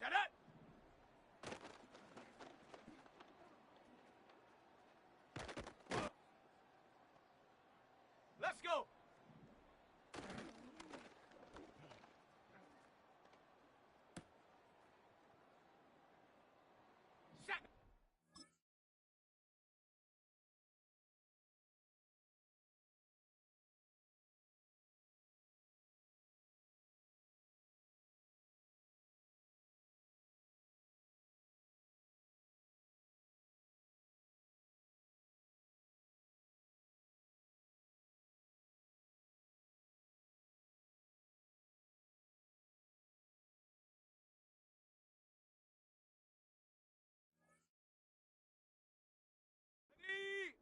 Set it! Let's go! Set! Ready!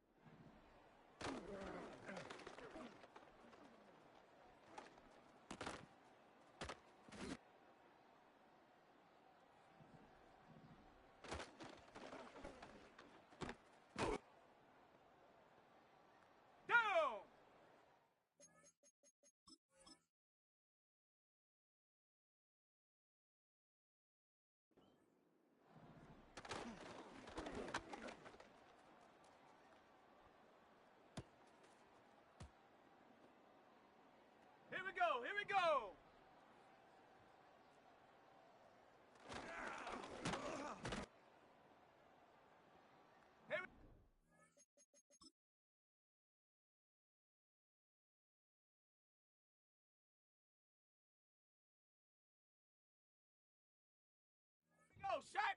Down! Here we go, here we go! Here we go, shot!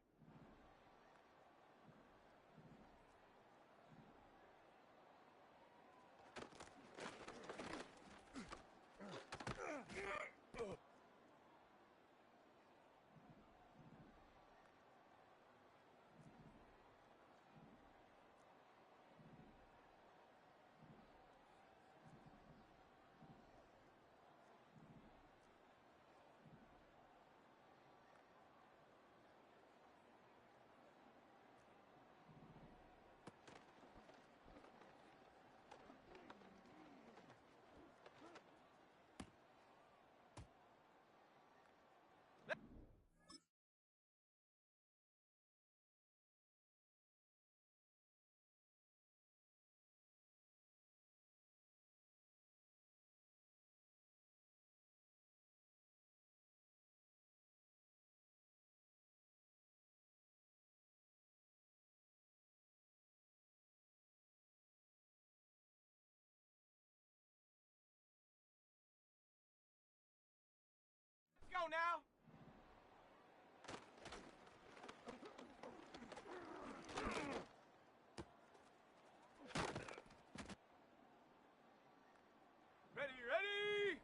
Let's go now! Ready, ready!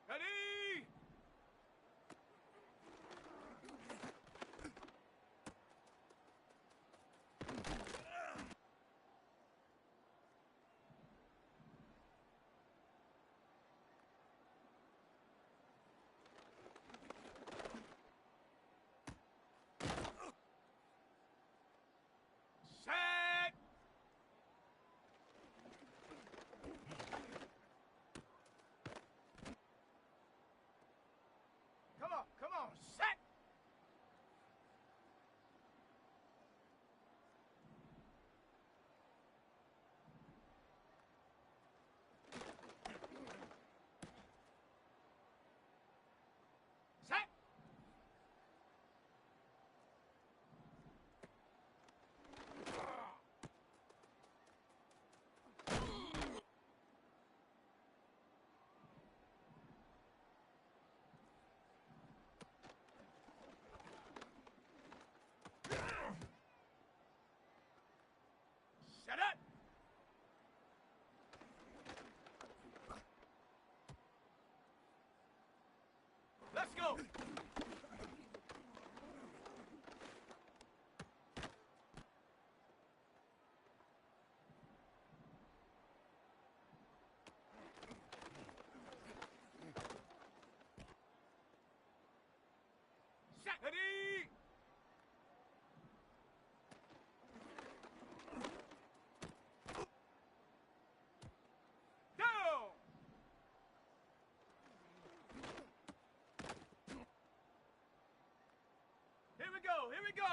Ready! Set! Come on, set! Set! Set it! Let's go! we go!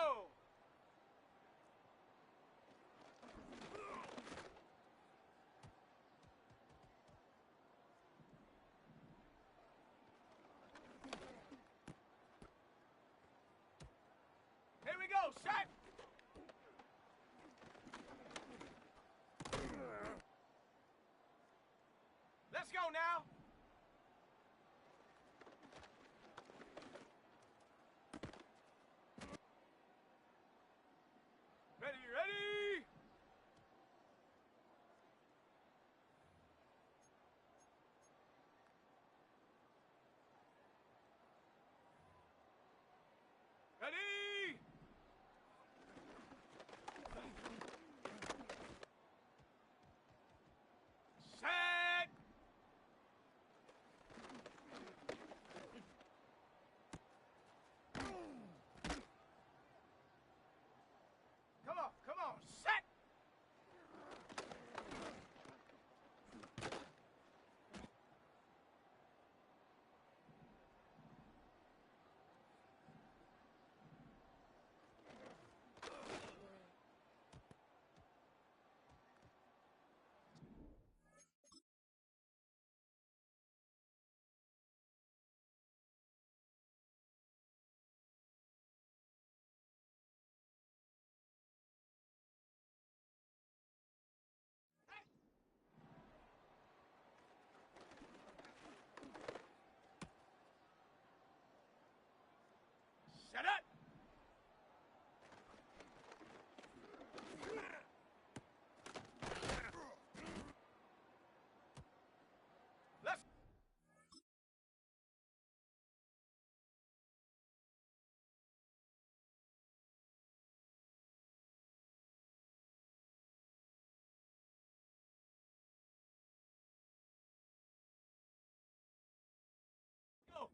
Here we go, set! Let's go now! Ready, ready! Ready! Set! Come on, set! Set up! Let's go!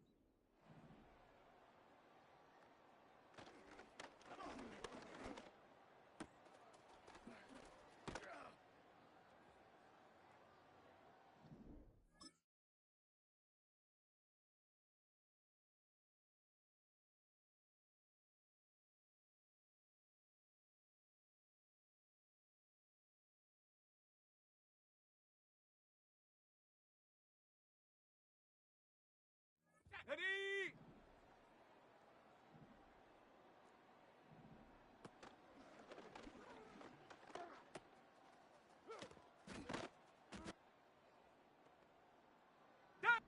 Ready! Done!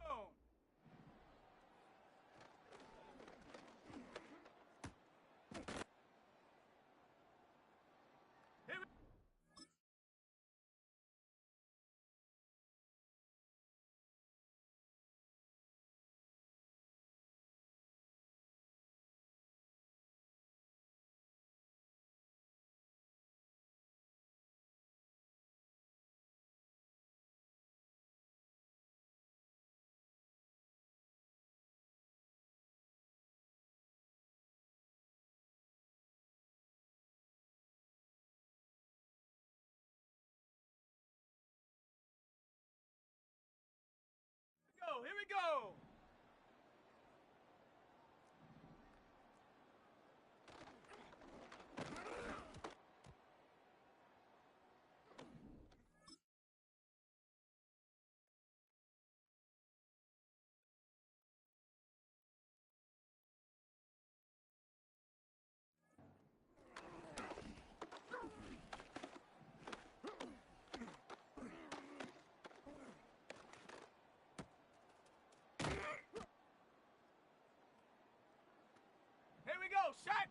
On. Here we go! Here we go! Here we go, set!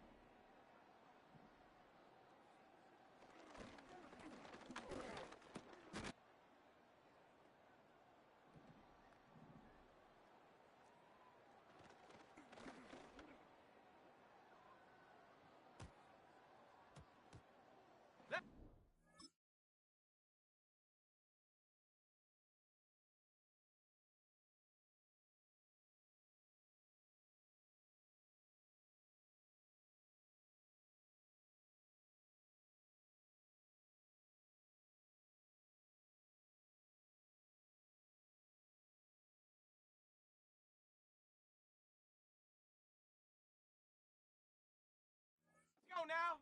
go now.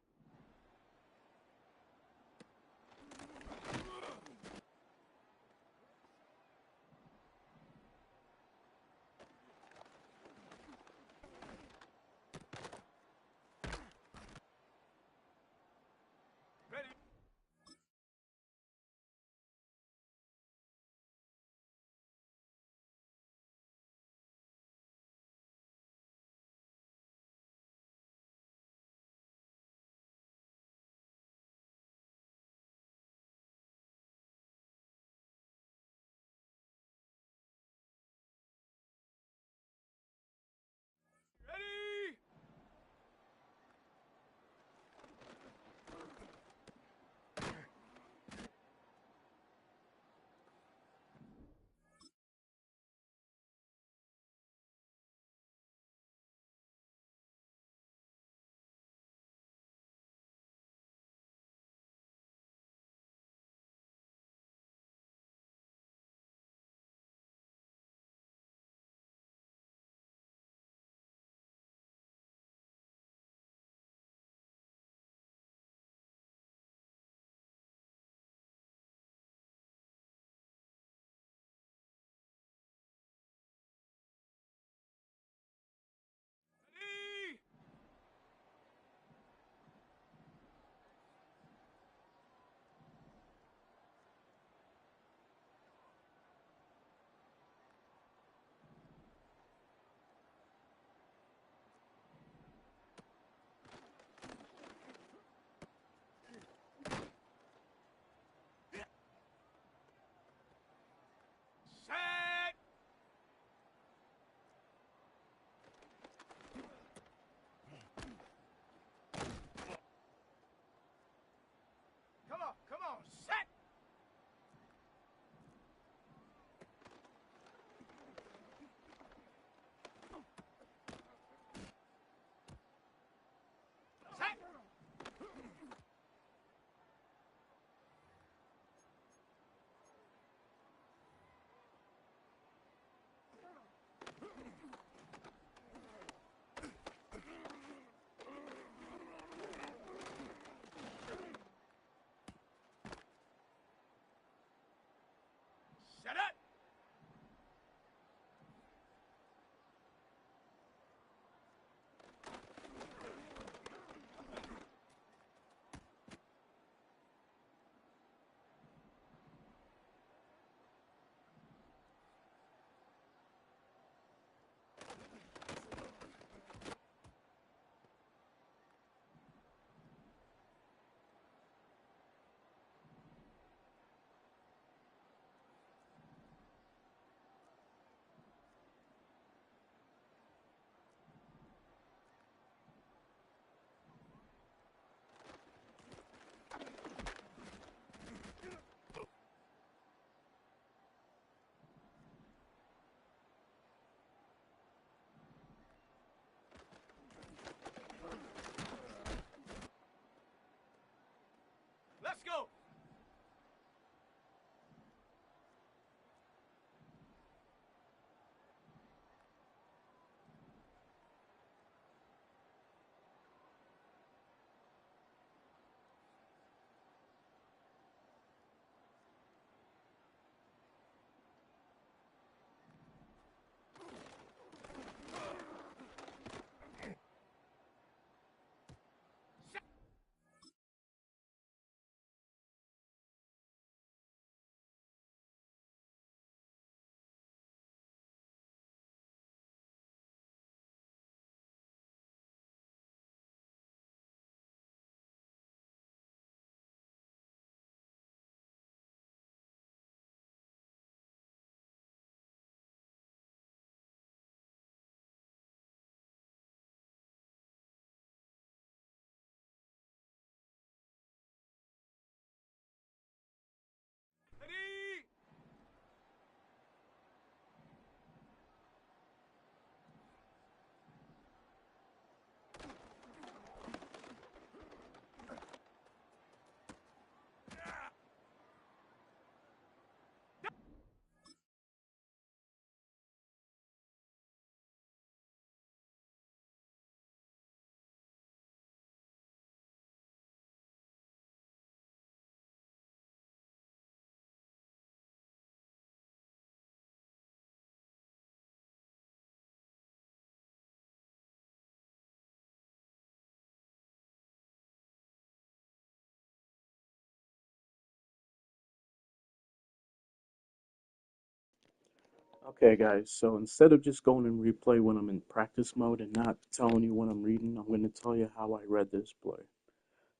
Okay, guys, so instead of just going and replay when I'm in practice mode and not telling you what I'm reading, I'm going to tell you how I read this play.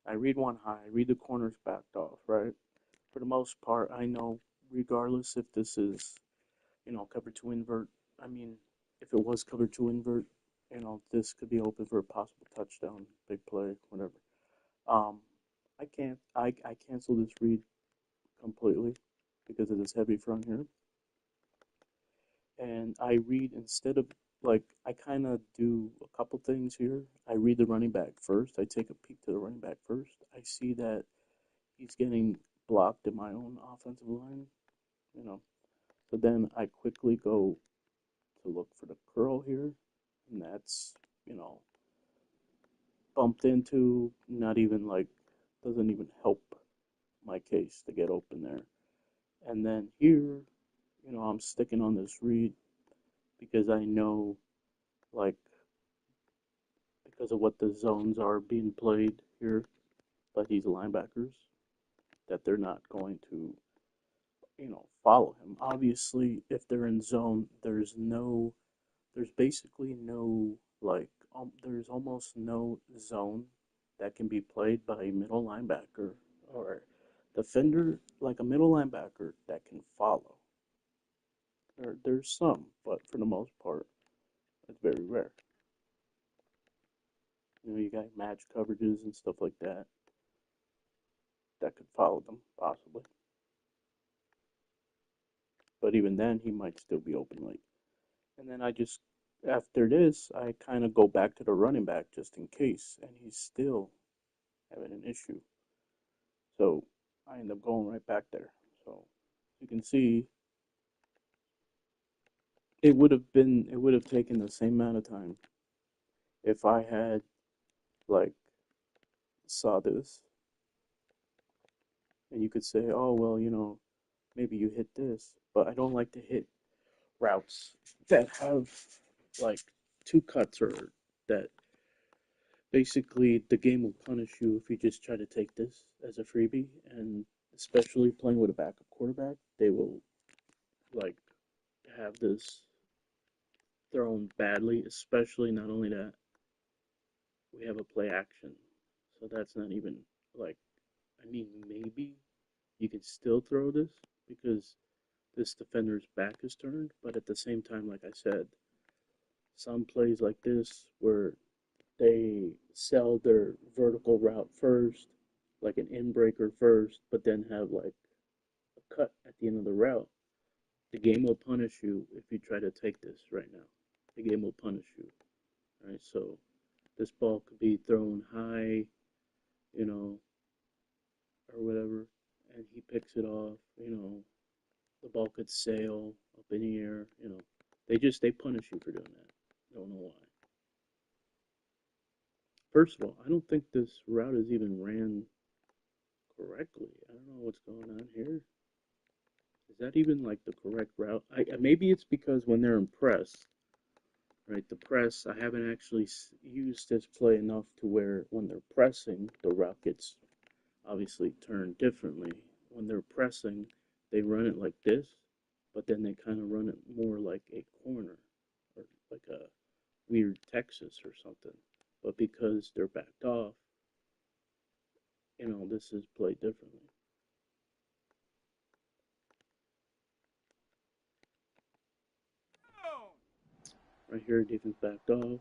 I read one high, I read the corners backed off, right? For the most part, I know regardless if this is, cover two invert, I mean, if it was cover two invert, this could be open for a possible touchdown, big play, whatever. Um, I cancel this read completely because of this heavy front here. And I read instead of like I kind of do a couple things here. I read the running back first. I take a peek to the running back first. I see that he's getting blocked in my own offensive line, you know. So then I quickly go to look for the curl here, and that's you know bumped into. Not even like doesn't even help my case to get open there. And then here, I'm sticking on this read because I know like because of what the zones are being played here by these linebackers, that they're not going to, follow him. Obviously, if they're in zone, there's basically no, like, there's almost no zone that can be played by a middle linebacker or defender, like a middle linebacker that can follow. There's some, but for the most part, it's very rare. You got match coverages and stuff like that could follow them, possibly. But even then, he might still be open late. And then after this, I kind of go back to the running back just in case, and he's still having an issue. So I end up going right back there. So you can see it would have taken the same amount of time if I had like saw this, and you could say, oh well, maybe you hit this, but I don't like to hit routes that have like two cuts or that basically the game will punish you if you just try to take this as a freebie, and especially playing with a backup quarterback, they will like have this thrown badly, especially not only that we have a play action. So that's not even like I mean maybe you can still throw this because this defender's back is turned, but at the same time, like I said, some plays like this where they sell their vertical route first, like an in breaker first, but then have like a cut at the end of the route. The game will punish you if you try to take this right now. The game will punish you. Right? So this ball could be thrown high, you know, or whatever, and he picks it off, the ball could sail up in the air. They punish you for doing that. I don't know why. First of all, I don't think this route is even ran correctly. I don't know what's going on here. Is that even like the correct route? Maybe it's because when they're in press, right? The press, I haven't actually used this play enough to where when they're pressing, the route gets obviously turned differently. When they're pressing, they run it like this, but then they kind of run it more like a corner or like a weird Texas or something. But because they're backed off, this is played differently. Right here, defense backed off.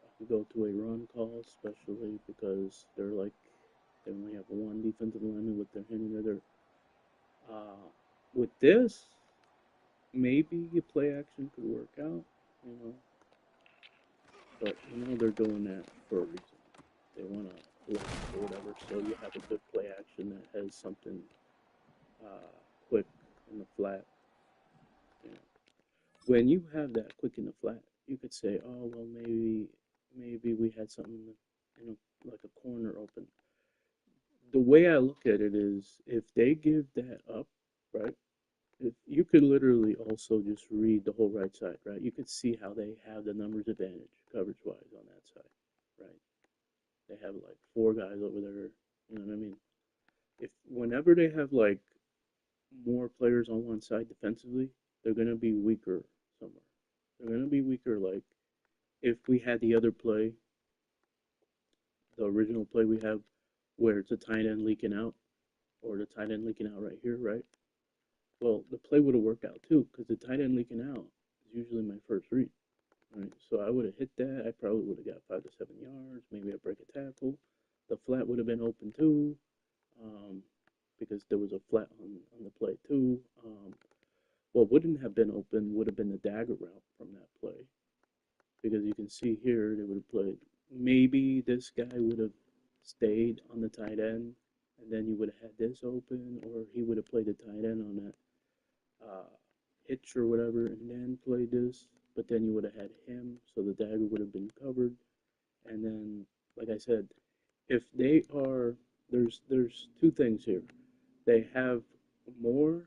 I could go to a run call, especially because they only have one defensive lineman with their hand in there. With this, maybe a play action could work out, you know, but they're doing that for a reason. They want to block or whatever, so you have a good play action that has something quick in the flat. You know. When you have that quick in the flat, you could say, oh well, maybe we had something, like a corner open. The way I look at it is, if they give that up, right? You could literally also just read the whole right side, right? You could see how they have the numbers advantage coverage wise on that side, right? They have like four guys over there. You know what I mean? If whenever they have like more players on one side defensively, they're gonna be weaker somewhere. They're going to be weaker. Like if we had the other play, the original play we have, where it's a tight end leaking out, or the tight end leaking out right here, right? Well, the play would have worked out too, because the tight end leaking out is usually my first read, right? So I would have hit that. I probably would have got 5 to 7 yards. Maybe I break a tackle. The flat would have been open too, um, because there was a flat on the play too. What wouldn't have been open would have been the dagger route from that play, because you can see here they would have played. Maybe this guy would have stayed on the tight end, and then you would have had this open, or he would have played the tight end on that hitch or whatever, and then played this. But then you would have had him, so the dagger would have been covered. And then, like I said, if they are, there's two things here. They have more,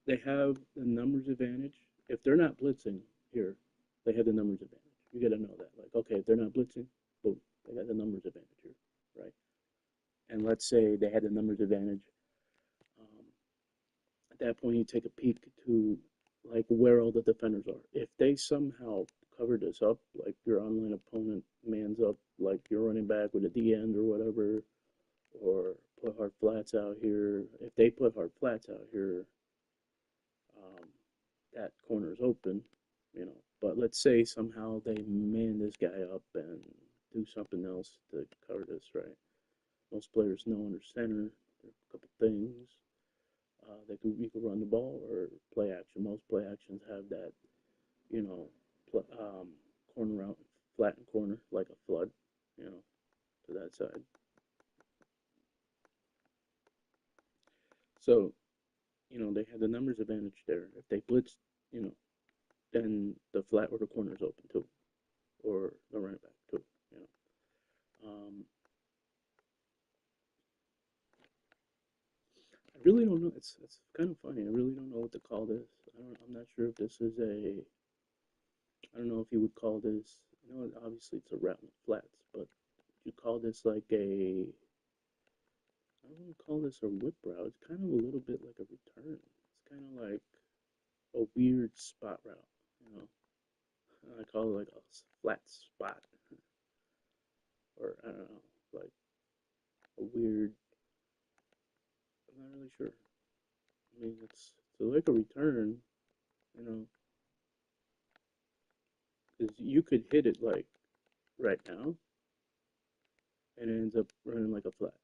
they have the numbers advantage. If they're not blitzing here, they have the numbers advantage. You got to know that. Like, okay, if they're not blitzing, boom, they got the numbers advantage here, right? And let's say they had the numbers advantage. Um, at that point, you take a peek to like where all the defenders are. If they somehow cover this up, like your online opponent mans up, like your running back with a D end or whatever, or put hard flats out here. If they put hard flats out here, um, that corner is open, you know. But let's say somehow they man this guy up and do something else to cover this, right? Most players know under center, there are a couple things. You could run the ball or play action. Most play actions have that, you know, corner out, flatten corner like a flood, you know, to that side. So, you know, they have the numbers advantage there. If they blitz, you know, then the flat or the corner is open too, or the running back too, you know. I really don't know. It's kind of funny. I really don't know what to call this. I'm not sure if this is a. I don't know if you would call this. You know, obviously it's a route with flats, but you call this like a. I don't want to call this a whip route. It's kind of a little bit like a return. It's kind of like a weird spot route, you know. I call it like a flat spot, or I don't know, like a weird. I'm not really sure. I mean, it's so like a return, you know, because you could hit it like right now, and it ends up running like a flat.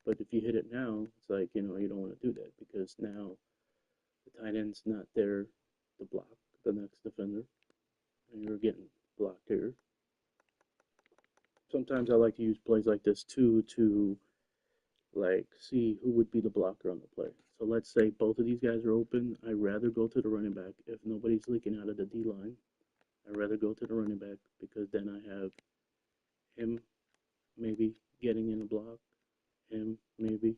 But if you hit it now, it's like you don't want to do that because now the tight end's not there to block the next defender, and you're getting blocked here. Sometimes I like to use plays like this too to like see who would be the blocker on the play. So let's say both of these guys are open. I'd rather go to the running back if nobody's leaking out of the D line. I'd rather go to the running back because then I have him maybe getting in a block, him maybe,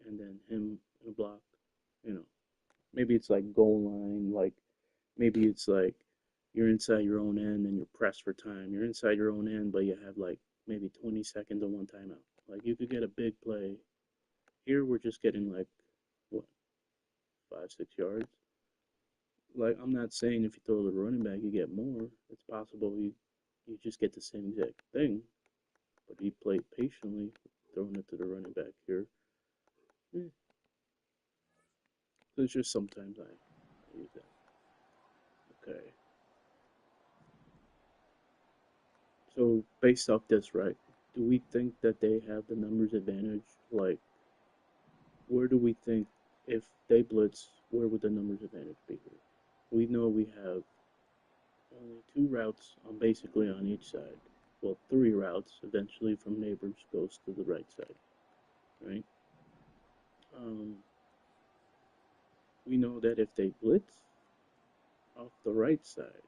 and then him in a block. You know, maybe it's like goal line, like maybe it's like you're inside your own end and you're pressed for time. You're inside your own end, but you have like maybe 20 seconds and one timeout. Like you could get a big play. Here we're just getting like what 5, 6 yards. Like I'm not saying if you throw to the running back you get more. It's possible you just get the same exact thing, but he played patiently, throwing it to the running back here. Yeah. So it's just sometimes I use that. Okay. So based off this, right? Do we think that they have the numbers advantage? Like, where do we think if they blitz, where would the numbers advantage be here? We know we have only two routes on basically on each side. Well, three routes eventually from neighbors goes to the right side, right? Um, we know that if they blitz off the right side,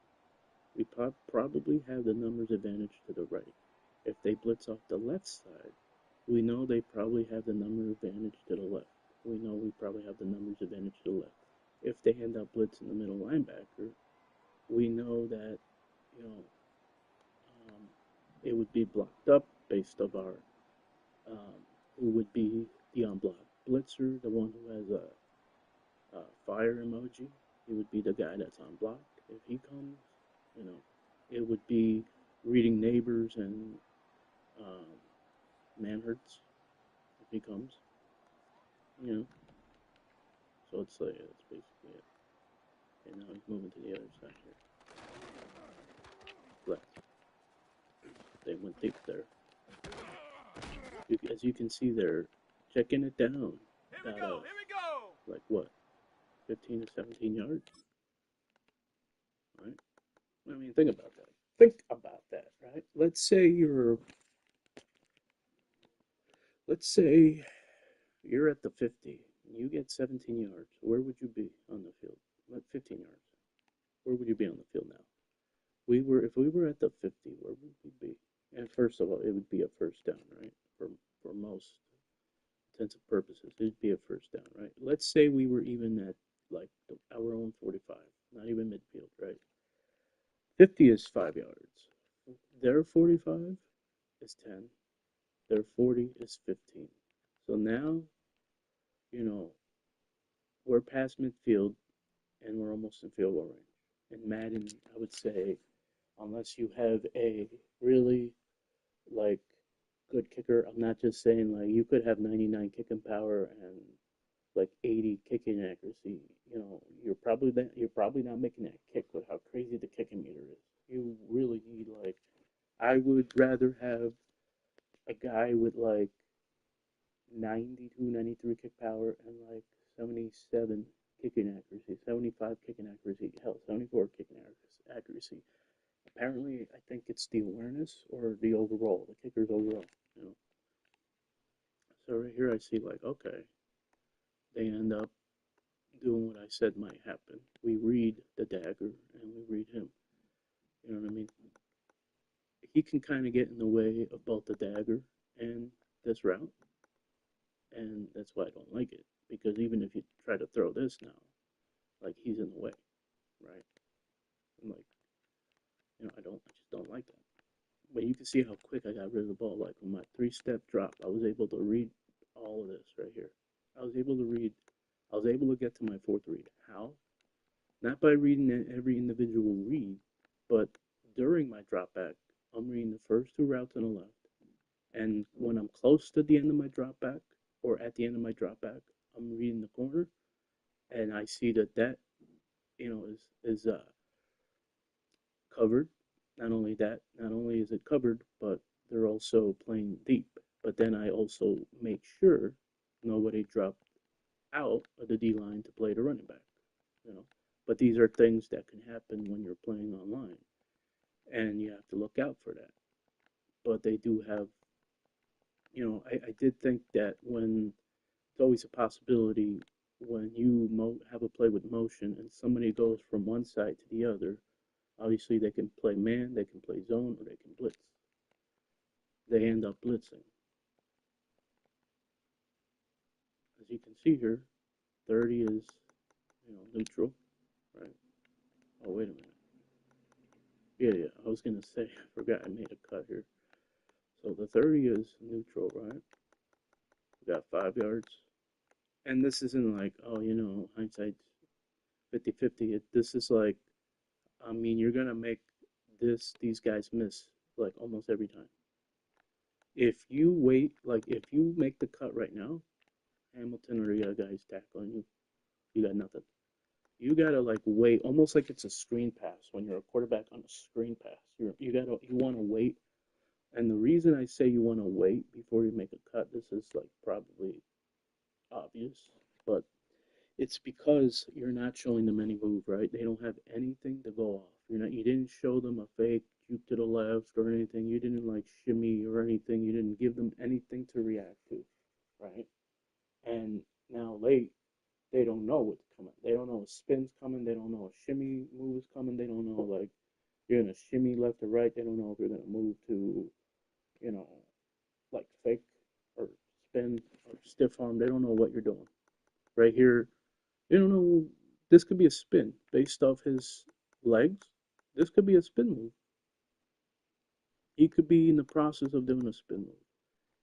we probably have the numbers advantage to the right. If they blitz off the left side, we know they probably have the number advantage to the left. We know we probably have the numbers advantage to the left. If they end up blitzing the middle linebacker, we know that, you know, um, it would be blocked up based of our, who would be the unblocked blitzer, the one who has a fire emoji. He would be the guy that's unblocked. If he comes, you know, it would be reading neighbors and um, manhurts if he comes, you know. So it's like that's basically it. And now he's moving to the other side here. Left. They went deep there. As you can see, they're checking it down. Here we Got go. Here we go. like what, 15 to 17 yards, right? I mean, think about that. Think about that, right? Let's say you're at the 50. You get 17 yards. Where would you be on the field? What, 15 yards? Where would you be on the field now? If we were at the 50, where would we be? And first of all, it would be a first down, right? For most intents and purposes, it'd be a first down, right? Let's say we were even at like our own 45, not even midfield, right? 50 is 5 yards. Their 45 is 10. Their 40 is 15. So now, you know, we're past midfield and we're almost in field goal range. In Madden, I would say, unless you have a really like good kicker, I'm not just saying like you could have 99 kicking power and like 80 kicking accuracy. You know, you're probably not making that kick with how crazy the kicking meter is. You really need like I would rather have a guy with like 92, 93 kick power and like 77 kicking accuracy, 75 kicking accuracy, hell, 74 kicking accuracy. Apparently, I think it's the awareness or the overall, the kicker's overall. You know, so right here I see like okay, they end up doing what I said might happen. We read the dagger and we read him. You know what I mean? He can kind of get in the way of both the dagger and this route, and that's why I don't like it. Because even if you try to throw this now, like he's in the way, right? I'm like, I just don't like that. But you can see how quick I got rid of the ball. Like on my 3-step drop, I was able to read all of this right here. I was able to read. I was able to get to my fourth read. How? Not by reading every individual read, but during my drop back, I'm reading the first two routes on the left. And when I'm close to the end of my drop back, or at the end of my drop back, I'm reading the corner, and I see that is covered. Not only is it covered, but they're also playing deep. But then I also make sure nobody dropped out of the D line to play the running back. You know, but these are things that can happen when you're playing online, and you have to look out for that. But they do have, I did think that when it's always a possibility when you have a play with motion and somebody goes from one side to the other. Obviously, they can play man, they can play zone, or they can blitz. They end up blitzing. As you can see here, 30 is, neutral, right? Oh, wait a minute. Yeah, I was going to say, I forgot I made a cut here. So the 30 is neutral, right? We got 5 yards. And this isn't like, oh, hindsight 50-50. This is like, I mean, you're going to make these guys miss like almost every time. If you wait, like if you make the cut right now, Hamilton or the other guys tackling you, you got nothing. You gotta like wait, almost like it's a screen pass when you're a quarterback on a screen pass. You want to wait, and the reason I say you want to wait before you make a cut, this is like probably obvious, but it's because you're not showing them any move, right? They don't have anything to go off. You didn't show them a fake juke to the left or anything. You didn't like shimmy or anything. You didn't give them anything to react to, right? And now they don't know what's coming. They don't know a spin's coming. They don't know a shimmy move is coming. They don't know like you're gonna shimmy left or right. They don't know if you're gonna move to, you know, like fake or spin or stiff arm. They don't know what you're doing. Right here, you don't know. This could be a spin based off his legs. This could be a spin move. He could be in the process of doing a spin move.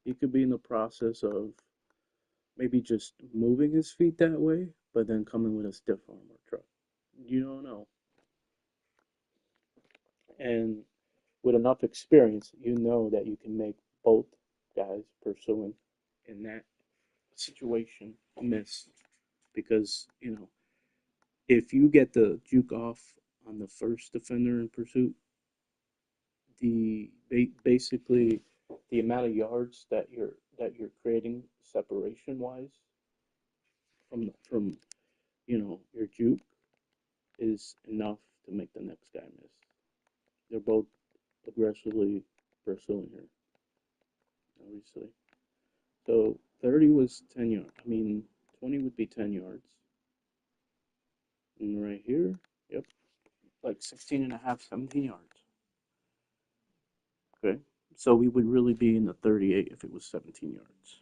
He could be in the process of maybe just moving his feet that way, but then coming with a stiff arm or truck. You don't know. And with enough experience, you know that you can make both guys pursuing in that situation miss because, if you get the juke off on the first defender in pursuit, basically the amount of yards that you're creating separation wise from your juke is enough to make the next guy miss. They're both aggressively pursuing her, obviously. So 30 was 10 yards. I mean, 20 would be 10 yards. And right here, yep, like 16 and a half, 17 yards. Okay. So we would really be in the 38 if it was 17 yards.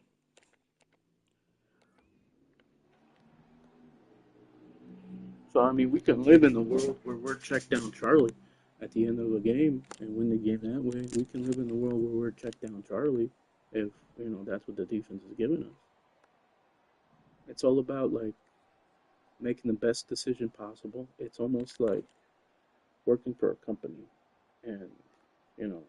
So, I mean, we can live in a world where we're check down Charlie at the end of a game and win the game that way. We can live in a world where we're check down Charlie if, that's what the defense is giving us. It's all about, like, making the best decision possible. It's almost like working for a company and, you know,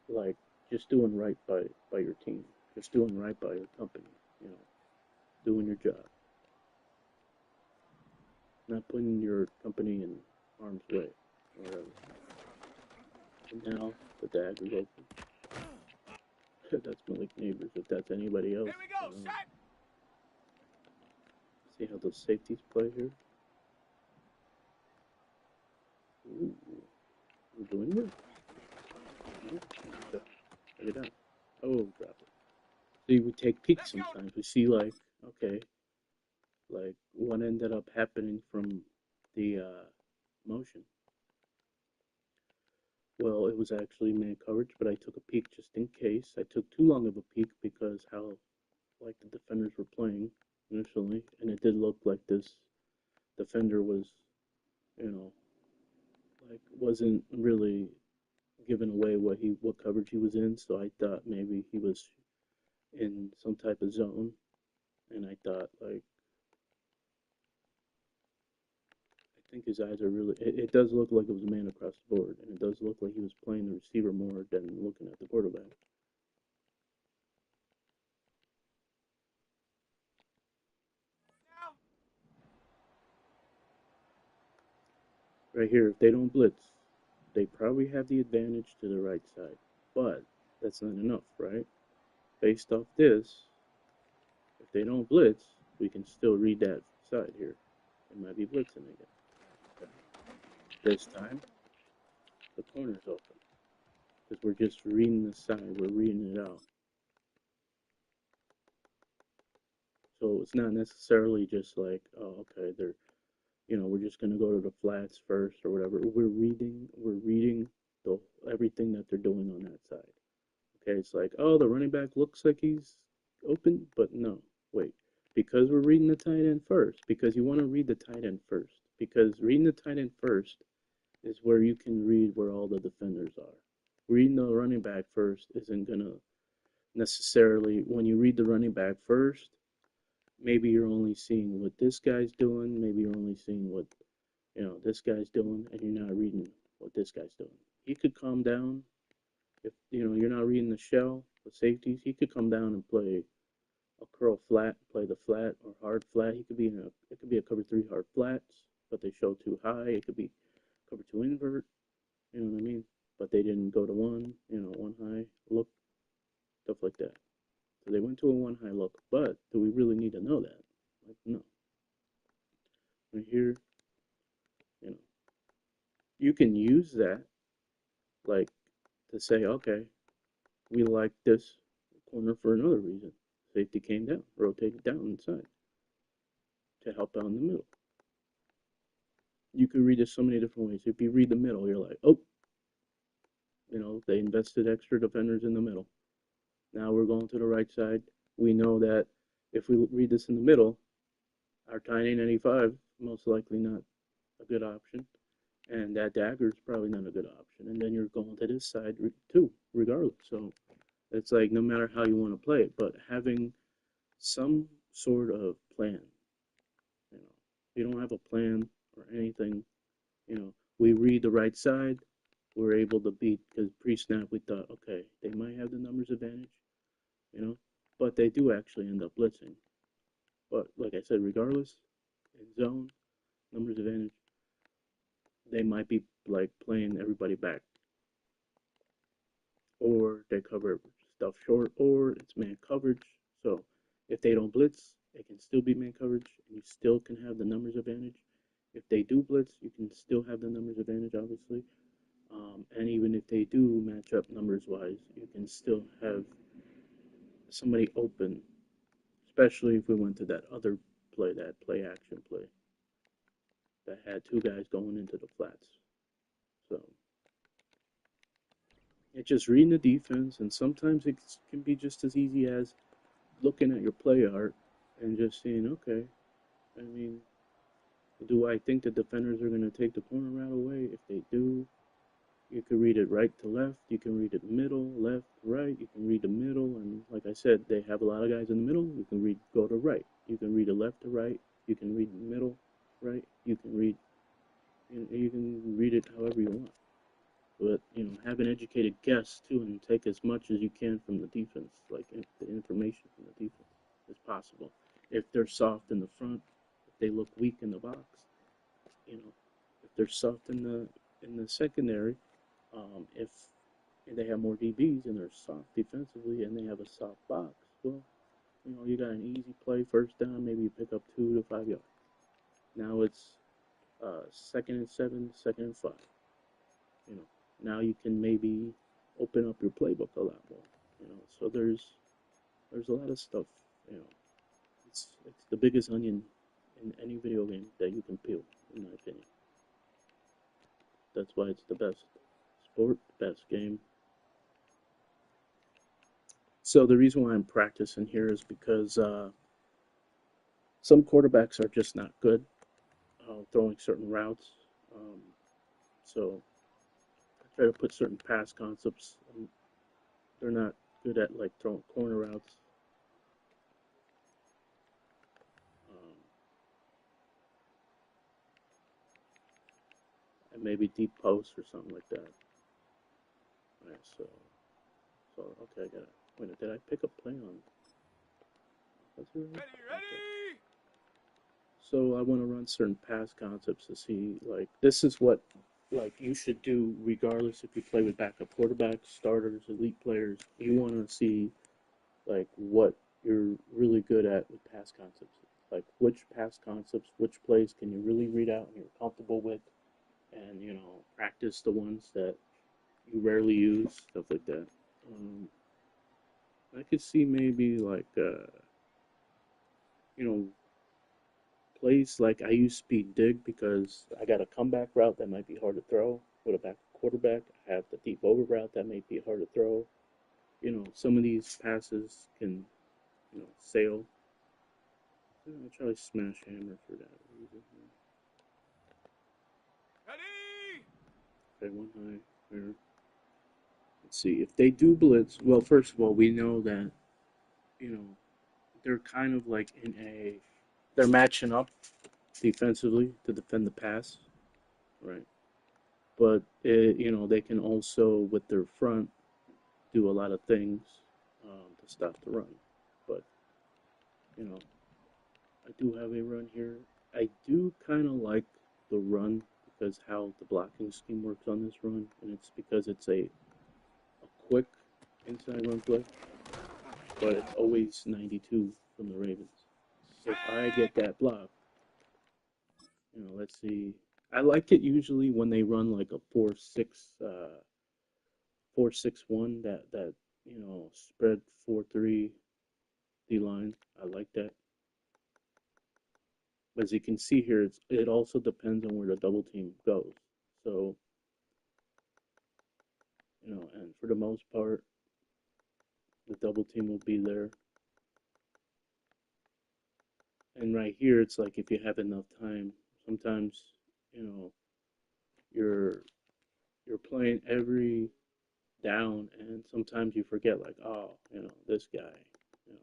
like just doing right by your team, just doing right by your company, you know, doing your job, not putting your company in harm's way or whatever. And now the dag is open. That's Malik Neighbors. If that's anybody else, Here we I go. don't know. Shot. See how those safeties play here? Ooh, we're doing good. Look it out. Oh, drop it. See, we take peeks Let's go. sometimes. We see, like, okay, like what ended up happening from the motion. Well, it was actually man coverage, but I took a peek just in case. I took too long of a peek because how like the defenders were playing initially, and it did look like this defender was, you know, like wasn't really giving away what coverage he was in. So I thought maybe he was in some type of zone, and I thought like I think his eyes are really. It does look like it was a man across the board, and it does look like he was playing the receiver more than looking at the quarterback. Now. Right here, if they don't blitz, they probably have the advantage to the right side. But that's not enough, right? Based off this, if they don't blitz, we can still read that side here. It might be blitzing again. Okay. This time, the corner's open because we're just reading the side. We're reading it out. So it's not necessarily just like, oh, okay, we're just gonna go to the flats first or whatever. We're reading the everything that they're doing on that side. Okay, it's like, oh, the running back looks like he's open, but no, wait. Because we're reading the tight end first, because you want to read the tight end first, because reading the tight end first is where you can read where all the defenders are. Reading the running back first isn't going to necessarily, when you read the running back first, maybe you're only seeing what this guy's doing, maybe you're only seeing what, this guy's doing, and you're not reading what this guy's doing. He could calm down if you're not reading the shell, the safeties, he could come down and play a curl flat, play the flat or hard flat. It could be a cover three hard flats, but they show too high. It could be cover two invert, you know what I mean? But they didn't go to one, one high look, stuff like that. So they went to a one high look, but do we really need to know that? Like, no. Right here, you know, you can use that like to say, okay, we like this corner for another reason. Safety came down, rotated down inside to help out in the middle. You could read this so many different ways. If you read the middle, you're like, oh, they invested extra defenders in the middle. Now we're going to the right side. We know that if we read this in the middle, our tiny 95 most likely not a good option, and that dagger is probably not a good option. And then you're going to this side too, regardless. So it's like no matter how you want to play it, but having some sort of plan. You know, if you don't have a plan or anything, We read the right side. We're able to beat because pre-snap we thought, okay, they might have the numbers advantage, you know, but they do actually end up blitzing. But like I said, regardless, in zone numbers advantage, they might be like playing everybody back, or they cover stuff short, or it's man coverage. So if they don't blitz, it can still be man coverage, and you still can have the numbers advantage. If they do blitz, you can still have the numbers advantage, obviously. And even if they do match up numbers wise, you can still have somebody open, especially if we went to that other play, that play action play that had two guys going into the flats. So it's just reading the defense, and sometimes it can be just as easy as looking at your play art and just seeing, okay, I mean, do I think the defenders are going to take the corner route away? If they do, you can read it right to left. You can read it middle, left, right. You can read the middle, and like I said, they have a lot of guys in the middle. You can read go to right. You can read the left to right. You can read the middle, right. You can read it however you want. But have an educated guess too, and take as much as you can from the defense, like the information from the defense as possible. If they're soft in the front, if they look weak in the box, you know, if they're soft in the secondary, if they have more DBs and they're soft defensively and they have a soft box, well, you got an easy play, first down, maybe you pick up 2 to 5 yards. Now it's 2nd and 7, 2nd and 5. You know, now you can maybe open up your playbook a lot more. So there's a lot of stuff. You know, it's the biggest onion in any video game that you can peel, in my opinion. That's why it's the best sport, best game. So the reason why I'm practicing here is because some quarterbacks are just not good throwing certain routes. Um, so I try to put certain pass concepts. They're not good at like throwing corner routes. Um, and maybe deep posts or something like that. All right, so okay, I got it. Wait, did I pick up play on? That's right. Ready, Okay. ready! So I want to run certain pass concepts to see like this is what like you should do regardless if you play with backup quarterbacks, starters, elite players. You want to see like what you're really good at with pass concepts. Like which pass concepts, which plays can you really read out and you're comfortable with, and practice the ones that you rarely use, stuff like that. Um, I could see maybe like you know plays like I use speed dig because I got a comeback route that might be hard to throw with a back quarterback. I have the deep over route that may be hard to throw. Some of these passes can sail. I'll try to smash hammer for that reason. Ready! Okay, one high here. Let's see if they do blitz. Well, first of all, we know that you know they're kind of like they're matching up defensively to defend the pass, right? But they can also with their front do a lot of things to stop the run. But you know, I do have a run here. I do kind of like the run because how the blocking scheme works on this run, and it's because it's a quick inside run play, but it's always 92 from the Ravens. If I Set! get that block, let's see. I like it usually when they run like a 4-6-1 that spread 4-3 D line. I like that. As you can see here, it also depends on where the double team goes. So and for the most part, the double team will be there. And right here, it's like if you have enough time, sometimes you know you're you're playing every down, and sometimes you forget like, oh, this guy, you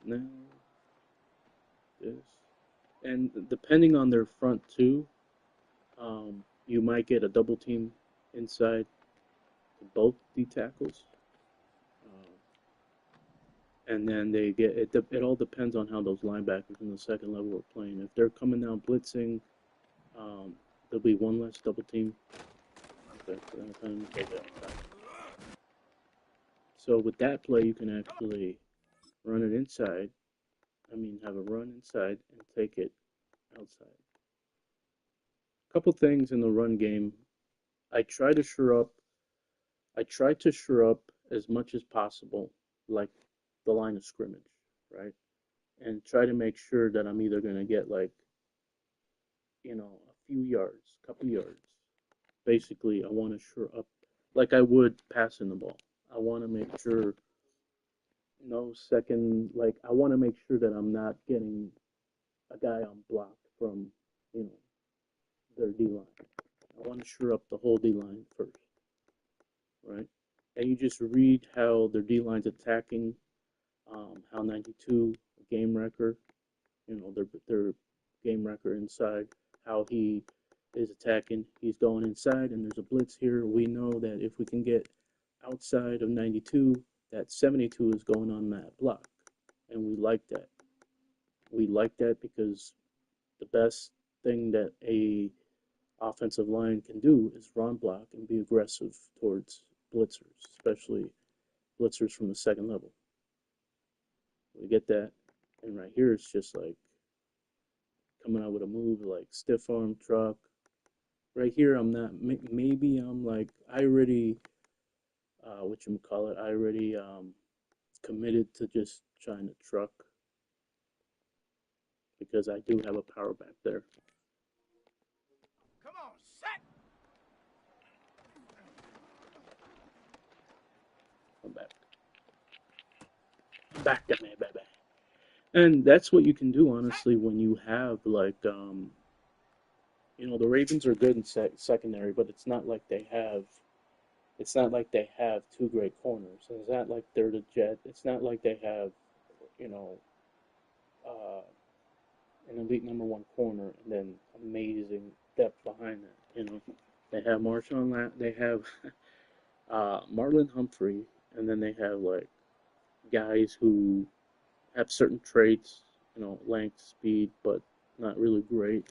know. No. is. And depending on their front too, you might get a double team inside both D tackles. Um, and then they get it. It all depends on how those linebackers in the second level are playing. If they're coming down blitzing, um, there'll be one less double team. Okay, so with that play, you can actually run it inside. I mean, have a run inside and take it outside. A couple things in the run game. I try to shore up. I try to shore up as much as possible, like the line of scrimmage, right? And try to make sure that I'm either going to get like, a few yards, couple yards. Basically, I want to shore up like I would passing the ball. I want to make sure no second, like I want to make sure that I'm not getting a guy on block from, you know, their D line. I want to shore up the whole D line first, right? And you just read how their D line's attacking, how 92 game record, their game record inside, how he is attacking. He's going inside, and there's a blitz here. We know that if we can get outside of 92, that 72 is going on that block, and we like that. We like that because the best thing that a offensive line can do is run block and be aggressive towards blitzers, especially blitzers from the second level. We get that, and right here it's just like coming out with a move like stiff arm truck. Right here, I'm not. Maybe I'm like I already, what you call it? I already committed to just trying to truck because I do have a power back there. Come on, set. I'm back to me, baby. And that's what you can do, honestly, when you have like, the Ravens are good in secondary, but it's not like they have two great corners. It's not like they're the Jet. It's not like they have, you know, uh, an elite number one corner and then amazing depth behind that. They have they have Marlon Humphrey, and then they have like guys who have certain traits, length, speed, but not really great.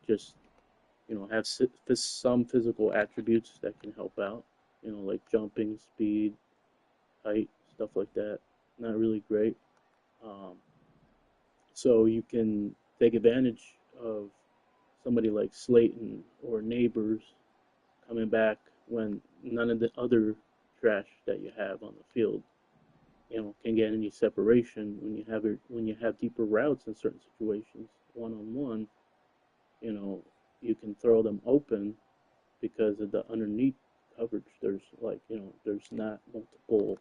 Just have some physical attributes that can help out. Like jumping, speed, height, stuff like that. Not really great. Um, so you can take advantage of somebody like Slayton or Neighbors coming back when none of the other trash that you have on the field, can get any separation when you have deeper routes in certain situations, one on one, you know, you can throw them open because of the underneath coverage. There's like, there's not multiple,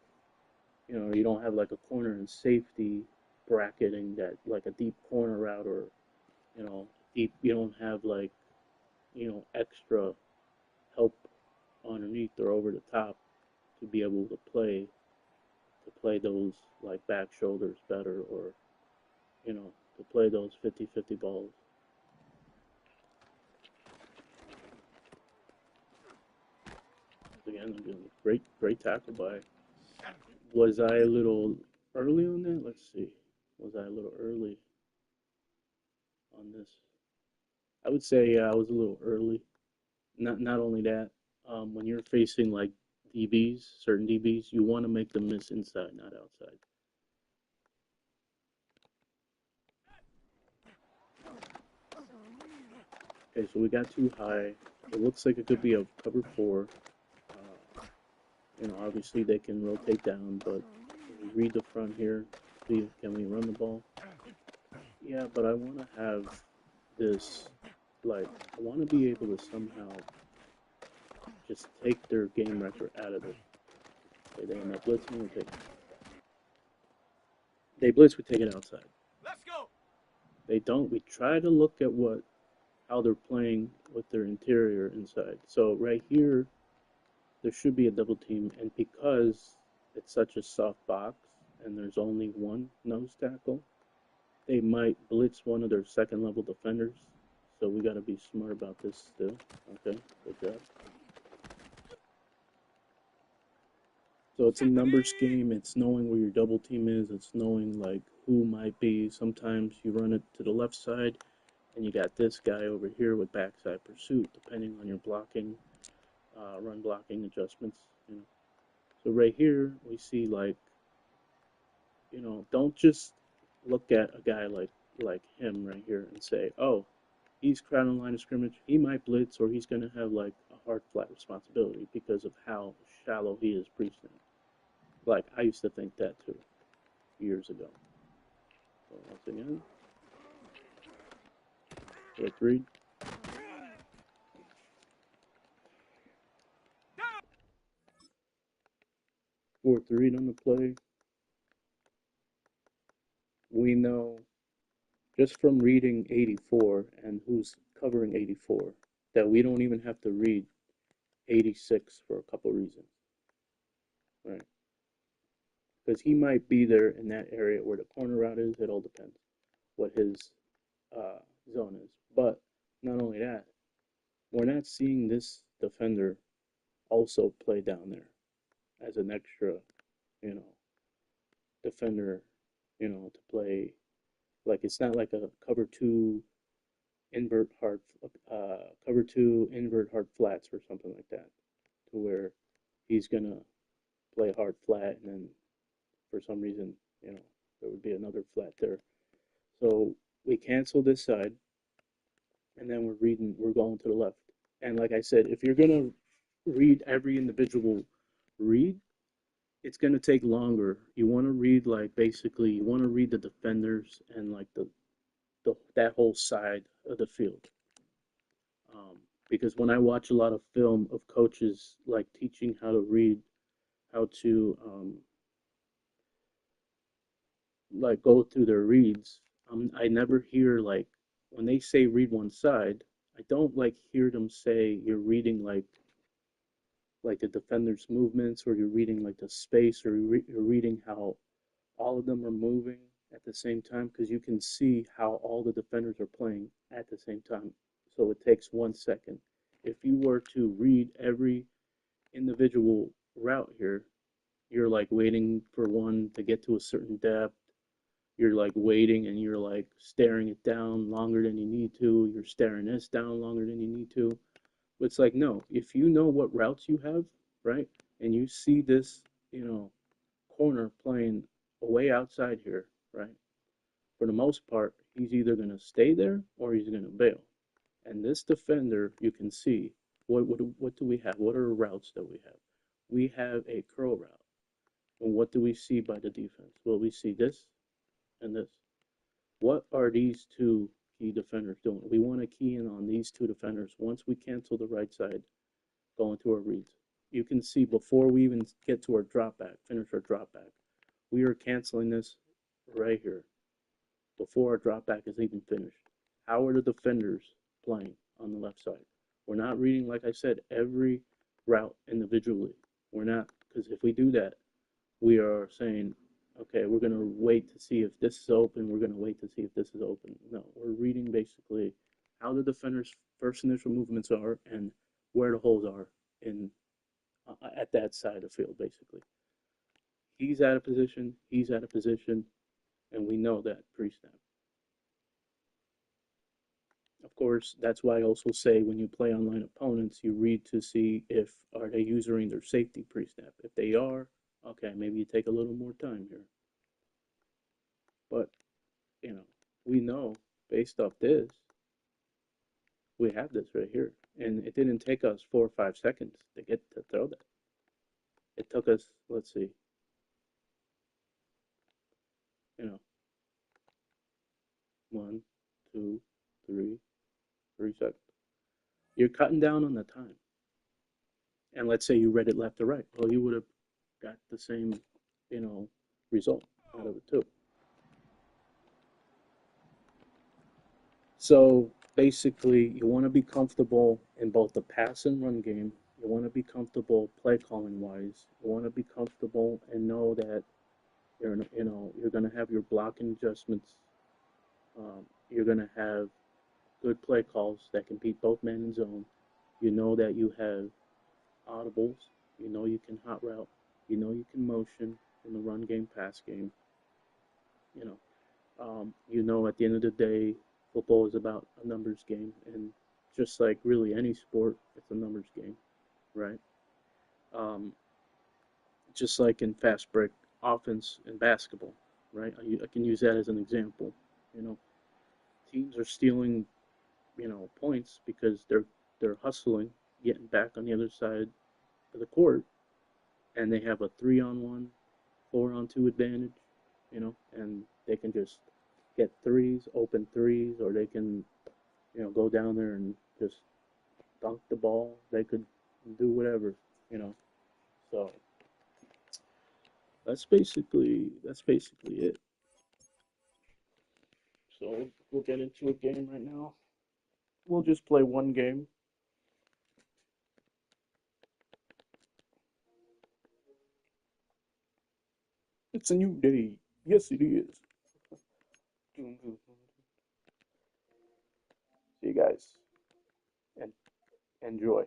you don't have like a corner and safety bracketing that like a deep corner route or, deep, you don't have like, extra help underneath or over the top to be able to play those like back shoulders better or, to play those 50-50 balls. Again, I'm doing great tackle by. Was I a little early on that? Let's see. Was I a little early on this? I would say yeah, I was a little early. Not only that, when you're facing like DBs, certain DBs, you want to make them miss inside, not outside. Okay, so we got too high. It looks like it could be a cover four. Uh, obviously they can rotate down, but we read the front here. See, can we run the ball? Yeah, but I want to have this, like, I want to be able to somehow just take their game record out of it. Okay, they end up blitzing, we take it. They blitz, we take it outside. Let's go. They don't. We try to look at how they're playing with their interior inside. So right here, there should be a double team, and because it's such a soft box and there's only one nose tackle, they might blitz one of their second level defenders. So we got to be smart about this still. Okay, good job. So it's a numbers game. It's knowing where your double team is. It's knowing like who might be. Sometimes you run it to the left side, and you got this guy over here with backside pursuit, depending on your blocking, run blocking adjustments. You know. So right here we see like, don't just look at a guy like him right here and say, oh, he's crowding the line of scrimmage. He might blitz or he's going to have like a hard flat responsibility because of how shallow he is pre-snap. Like I used to think that too years ago. So once again, fourth read, fourth read on the play. We know just from reading 84 and who's covering 84 that we don't even have to read 86 for a couple reasons, right? Because he might be there in that area where the corner route is. It all depends what his uh, zone is. But not only that, we're not seeing this defender also play down there as an extra, you know, defender, to play. Like it's not like a cover two invert hard flats or something like that, to where he's gonna play hard flat and then for some reason, there would be another flat there. So we cancel this side and then we're going to the left. And like I said, if you're gonna read every individual read, it's gonna take longer. You want to read like basically you want to read the defenders and like the that whole side of the field. Um, because when I watch a lot of film of coaches like teaching how to read, how to like go through their reads, I never hear like when they say read one side, I don't like hear them say you're reading like the defender's movements or you're reading like the space or you're reading how all of them are moving at the same time because you can see how all the defenders are playing at the same time. So it takes 1 second. If you were to read every individual route here, you're like waiting for one to get to a certain depth. You're like waiting and you're like staring it down longer than you need to. You're staring this down longer than you need to. It's like, no, if you know what routes you have, right, and you see this, corner playing way outside here, right, for the most part, he's either going to stay there or he's going to bail. And this defender, you can see, what do we have? What are the routes that we have? We have a curl route. And what do we see by the defense? Well, we see this and this. What are these two key defenders doing? We want to key in on these two defenders once we cancel the right side, going to our reads. You can see before we even get to our drop back, finish our drop back, we are canceling this right here before our drop back is even finished. How are the defenders playing on the left side? We're not reading, like I said, every route individually. We're not, because if we do that, we are saying, okay, we're going to wait to see if this is open. We're going to wait to see if this is open. No, we're reading basically how the defender's first initial movements are and where the holes are in at that side of the field, basically. He's out of position, he's out of position, and we know that pre-snap. Of course, that's why I also say when you play online opponents, you read to see if are they using their safety pre-snap. If they are, okay, maybe you take a little more time here. But, you know, we know based off this, we have this right here. And it didn't take us 4 or 5 seconds to get to throw that. It took us, let's see, you know, 1, 2, 3 seconds. You're cutting down on the time. And let's say you read it left to right. Well, you would have got the same, you know, result out of it too. So basically, you want to be comfortable in both the pass and run game. You want to be comfortable play calling wise. You want to be comfortable and know that you're going to have your blocking adjustments You're going to have good play calls that can beat both man and zone. You know that you have audibles. You know you can hot route. You know you can motion in the run game, pass game. You know, at the end of the day, football is about a numbers game, and just like really any sport, it's a numbers game, right? Um, just like in fast break offense in basketball, right? I can use that as an example. You know, teams are stealing, points because they're hustling, getting back on the other side of the court, and they have a 3-on-1, 4-on-2 advantage, and they can just get threes, open threes, or they can, go down there and just dunk the ball. They could do whatever, you know. So that's basically it. So we'll get into a game right now. We'll just play one game. It's a new day. Yes, it is. See you guys and enjoy.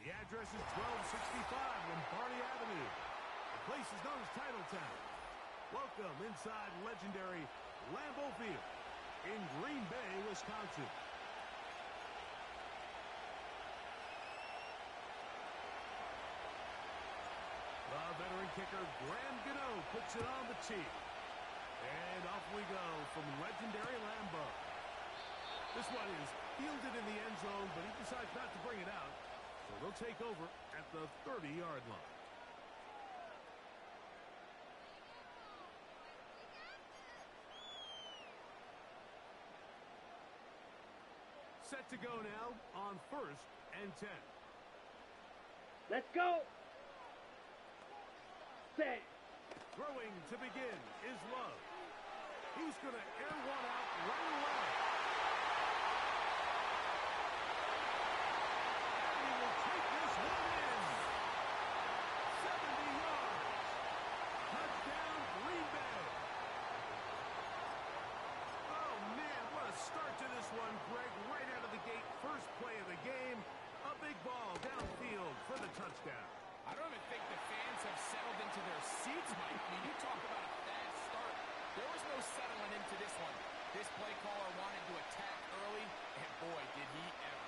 The address is 1265 Lombardi Avenue. The place is known as Titletown. Welcome inside legendary Lambeau Field in Green Bay, Wisconsin. The veteran kicker Graham Gano puts it on the tee. And off we go from legendary Lambeau. This one is fielded in the end zone, but he decides not to bring it out. So they'll take over at the 30-yard line. Set to go now on 1st and 10. Let's go. Set. Throwing to begin is Love. He's going to air one out right away. And he will take this one in. 70 yards. Touchdown, Green Bay. Oh, man, what a start to this one, Greg. Right out of the gate, first play of the game. A big ball downfield for the touchdown. I don't even think the fans have settled into their seats, Mike. I mean, you talk about a fast start. There was no settling into this one. This play caller wanted to attack early, and boy, did he ever.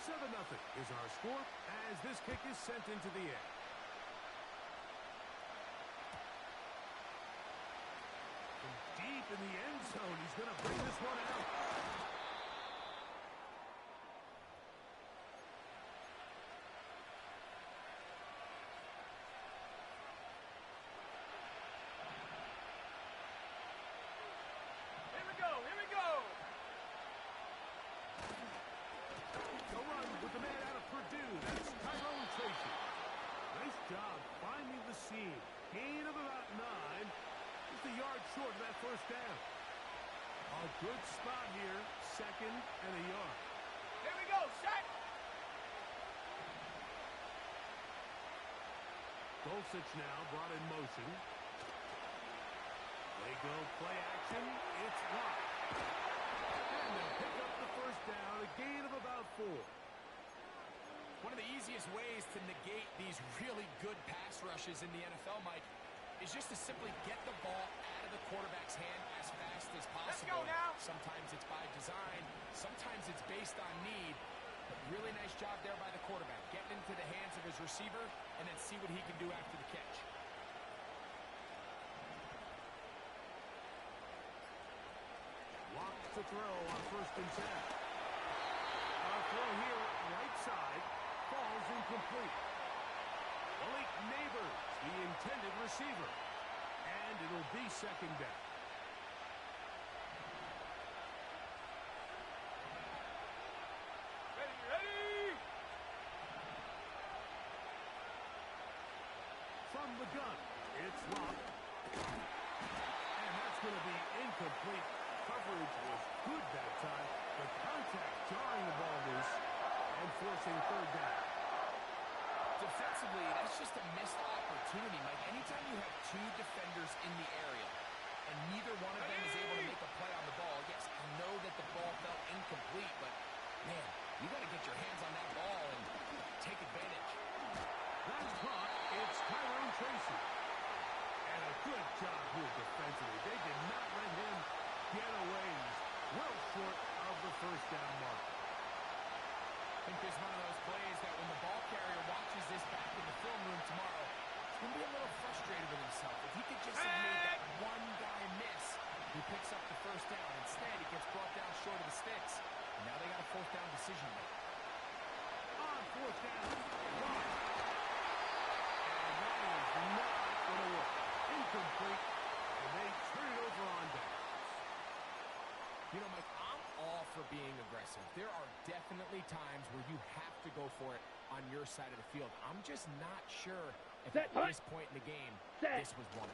7-0 is our score as this kick is sent into the air. From deep in the end zone, he's going to bring this one out. Gain of about 9. Just a yard short of that first down. A good spot here. 2nd and a yard. Here we go, set. Dulcich now brought in motion. They go play action. It's locked. And they'll pick up the first down. A gain of about 4. One of the easiest ways to negate these really good pass rushes in the NFL, Mike, is just to simply get the ball out of the quarterback's hand as fast as possible. Let's go now. Sometimes it's by design. Sometimes it's based on need. But really nice job there by the quarterback. Getting into the hands of his receiver and then see what he can do after the catch. to throw on 1st and 10. A throw here, right side, falls incomplete. Malik Neighbors, the intended receiver. And it'll be 2nd down. Ready! From the gun, it's locked. And that's going to be incomplete. Coverage was good that time. The contact jarring the ball loose and forcing 3rd down. Defensively, that's just a missed opportunity, Mike. Anytime you have 2 defenders in the area and neither one of them is able to make a play on the ball, yes, I know that the ball felt incomplete, but, man, you got to get your hands on that ball and take advantage. Last caught, it's Tyrone Tracy. And a good job here defensively. They did not let him get away. He's well short of the 1st down mark. I think this is one of those plays that when the ball carrier watches this back in the film room tomorrow, he's going to be a little frustrated with himself. If he could just have made that one guy miss, he picks up the 1st down. Instead, he gets brought down short of the sticks. And now they got a 4th down decision to make. On 4th down, one. And that is not going to work. Incomplete, and they turn it over on downs. You know, Mike, I'm all for being aggressive. There are definitely times where you have to go for it on your side of the field. I'm just not sure if at this point in the game, this was one.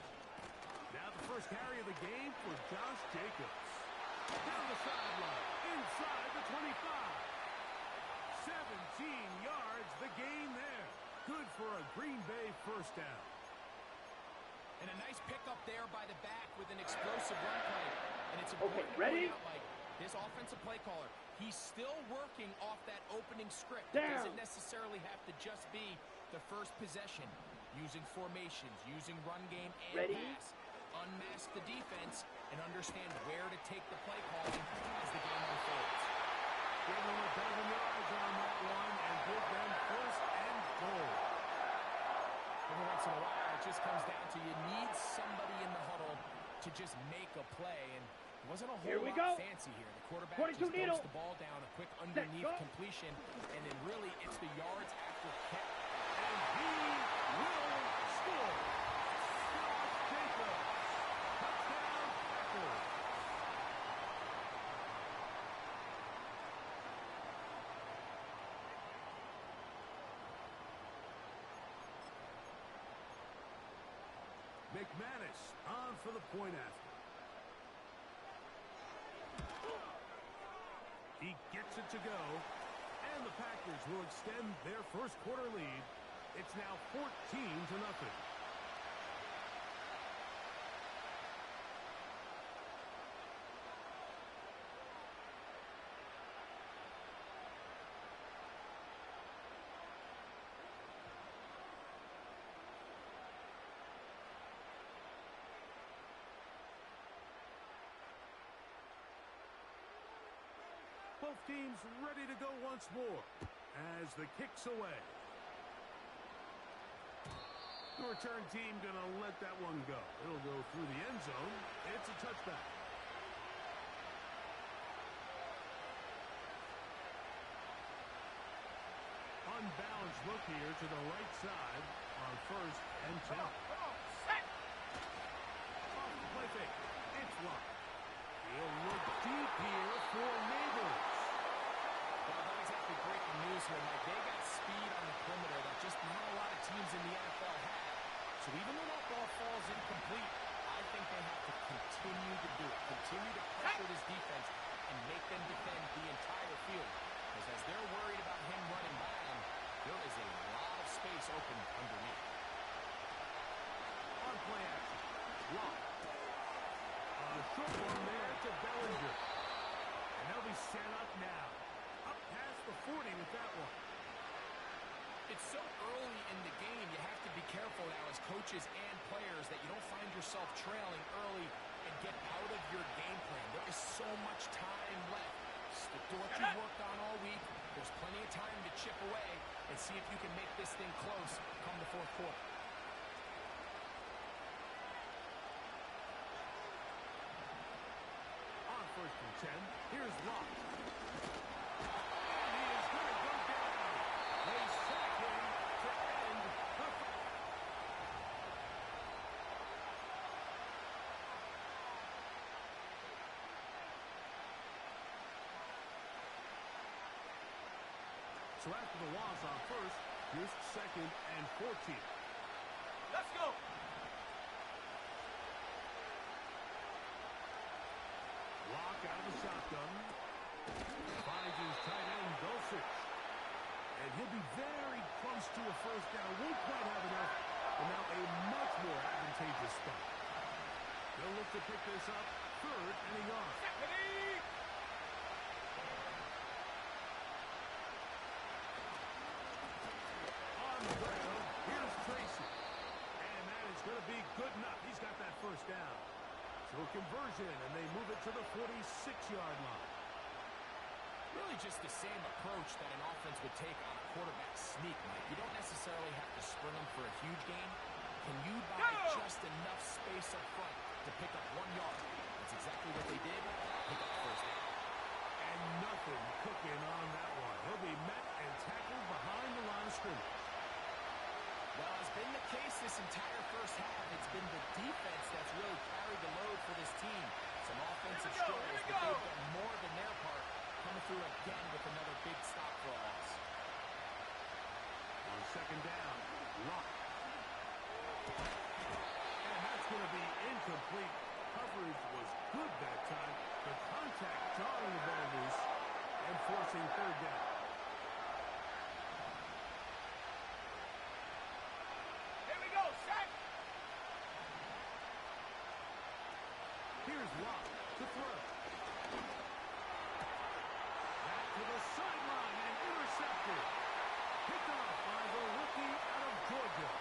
Now the first carry of the game for Josh Jacobs. Down the sideline, inside the 25. 17 yards, the gain there. Good for a Green Bay 1st down. And a nice pickup there by the back with an explosive run play. And it's important to ready? point out, like, this offensive play caller, he's still working off that opening script. It doesn't necessarily have to just be the first possession. Using formations, using run game and pass. Unmask the defense and understand where to take the play calling as the game unfolds. Give them a dozen yards on that one and give them 1st and goal. Every once in a while, it just comes down to you need somebody in the huddle to just make a play, and it wasn't a whole lot fancy here. The quarterback just dumps the ball down, a quick underneath completion, and then really it's the yards after catch. And he will score. Josh Jacobs. Touchdown, Packers. McManus on for the point after. He gets it to go, and the Packers will extend their 1st quarter lead. It's now 14-0. Both teams ready to go once more as the kick's away. The return team going to let that one go. It'll go through the end zone. It's a touchback. Unbalanced look here to the right side on 1st and 10. Set! Off the play fake. It's locked. He'll look deep here for Neighbors. Well, not exactly breaking news here, Mike. They got speed on the perimeter that just not a lot of teams in the NFL have. So even though that ball falls incomplete, I think they have to continue to do it. Continue to pressure this defense and make them defend the entire field. Because as they're worried about him running by them, there is a lot of space open underneath. On play action. Lock. A short one there to Bellinger. And they'll be set up now. Up past the 40 with that one. It's so early in the game, you have to be careful now as coaches and players that you don't find yourself trailing early and get out of your game plan. There is so much time left. Stick to what you've worked on all week. There's plenty of time to chip away and see if you can make this thing close come the 4th quarter. On 1st and 10. Here's Locke. And he is going to go down. They sack him to end the So after the loss on first, here's 2nd and 14. Let's go. Locke out of the shotgun. Finds his tight end, Dulcich. And he'll be very close to a first down. Won't quite have enough. And now a much more advantageous spot. They'll look to pick this up. 3rd and a yard. On the ground, here's Tracy. And that is going to be good enough. He's got that first down. So a conversion, and they move it to the 46-yard line. Really just the same approach that an offense would take on a quarterback sneak, Mike. You don't necessarily have to sprint them for a huge gain. Can you buy just enough space up front to pick up 1 yard? That's exactly what they did. Pick up the first down. And nothing cooking on that one. He'll be met and tackled behind the line of scrimmage. Well, as been the case this entire first half, it's been the defense that's really carried the load for this team. Some offensive struggles, but they've done more than their part, coming through again with another big stop for a loss. On 2nd down, Locke. And that's going to be incomplete. Coverage was good that time. The contact jarring the ball loose and forcing 3rd down. Here's Locke to throw. Back to the sideline and intercepted. Picked off by the rookie out of Georgia.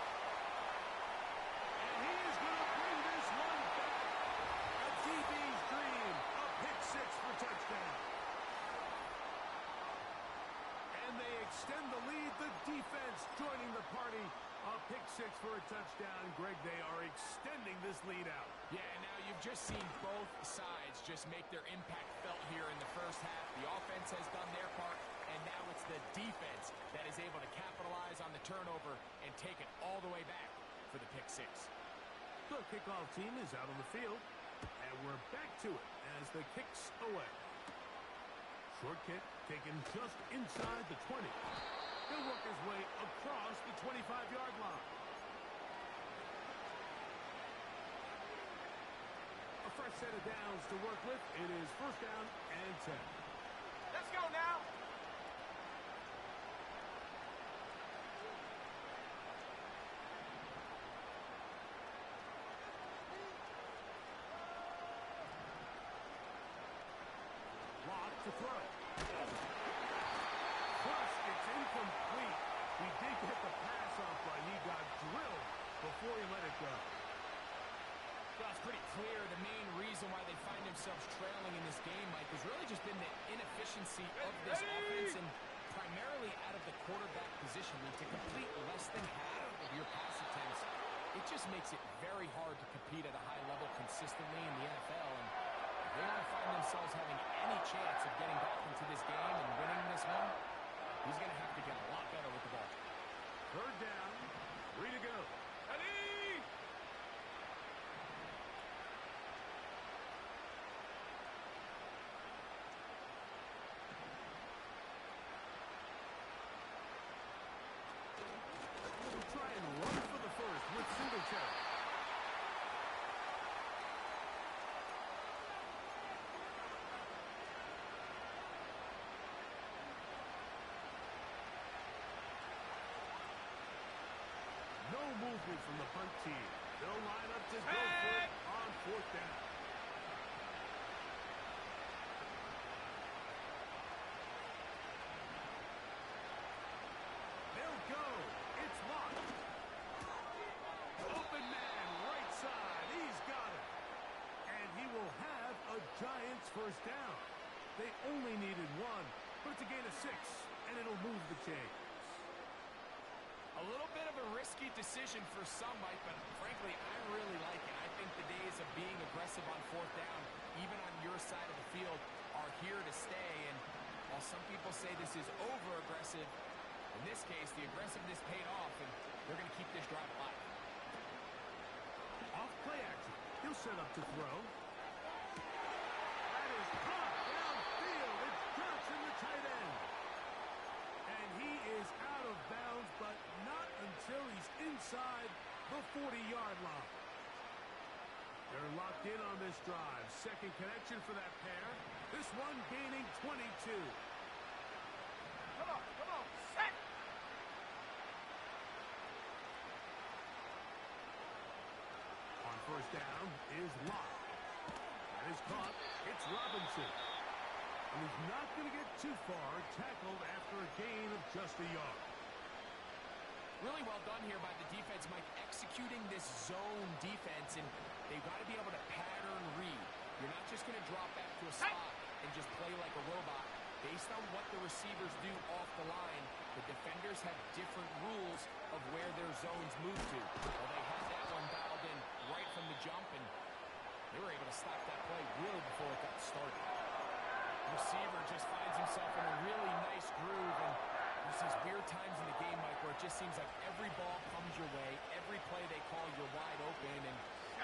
And he is going to bring this one back. A DB's dream. A pick 6 for touchdown. And they extend the lead. The defense joining the party. A pick 6 for a touchdown. Greg, they are extending this lead out. Yeah, now you've just seen both sides just make their impact felt here in the first half. The offense has done their part, and now it's the defense that is able to capitalize on the turnover and take it all the way back for the pick 6. The kickoff team is out on the field, and we're back to it as the kick's away. Short kick taken just inside the 20. He'll work his way across the 25-yard line. A fresh set of downs to work with. It is 1st down and 10. Let's go now. Locke to throw. Plus, it's incomplete. He did get the pass off, but he got drilled before he let it go. Well, it's pretty clear the main reason why they find themselves trailing in this game, Mike, has really just been the inefficiency of this offense and primarily out of the quarterback position. I mean, to complete less than half of your pass attempts, it just makes it very hard to compete at a high level consistently in the NFL. And if they want to find themselves having any chance of getting back into this game and winning this one, he's going to have to get a lot better with the ball. 3rd down, 3 to go. Try and run for the first with Singletary. No movement from the punt team. They'll line up to go for it on 4th down. They'll go. It's Locke. Open man, right side. He's got it. And he will have a Giants first down. They only needed 1, but it's a gain of 6, and it'll move the chains. A little bit of a risky decision for some, Mike, but frankly, I really like it. I think the days of being aggressive on 4th down, even on your side of the field, are here to stay. And while some people say this is over-aggressive, in this case, the aggressiveness paid off, and they're going to keep this drive alive. Off play action. He'll set up to throw. That is caught downfield. It's Johnson, the tight end. And he is out of bounds, but not until he's inside the 40-yard line. They're locked in on this drive. Second connection for that pair. This one gaining 22. Come on, set! On first down is Locke. That is caught. It's Robinson. And he's not going to get too far, tackled after a gain of just a yard. Really well done here by the defense, Mike, executing this zone defense, and they've got to be able to pattern read. You're not just going to drop back to a spot and just play like a robot. Based on what the receivers do off the line, the defenders have different rules of where their zones move to. Well, they had that one dialed in right from the jump, and they were able to stop that play really before it got started. The receiver just finds himself in a really nice groove, and there's these weird times in the game, Mike, where it just seems like every ball comes your way, every play they call, you're wide open, and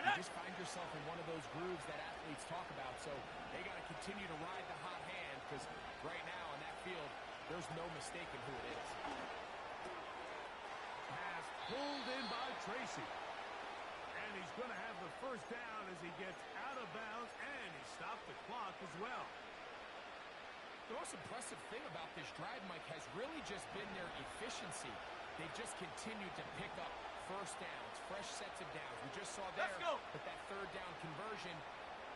you just find yourself in one of those grooves that athletes talk about. So they got to continue to ride the hot hand, because right now in that field, there's no mistaking who it is. Pass pulled in by Tracy. And he's going to have the first down as he gets out of bounds, and he stopped the clock as well. The most impressive thing about this drive, Mike, has really just been their efficiency. They've just continued to pick up first downs, fresh sets of downs. We just saw there that third down conversion,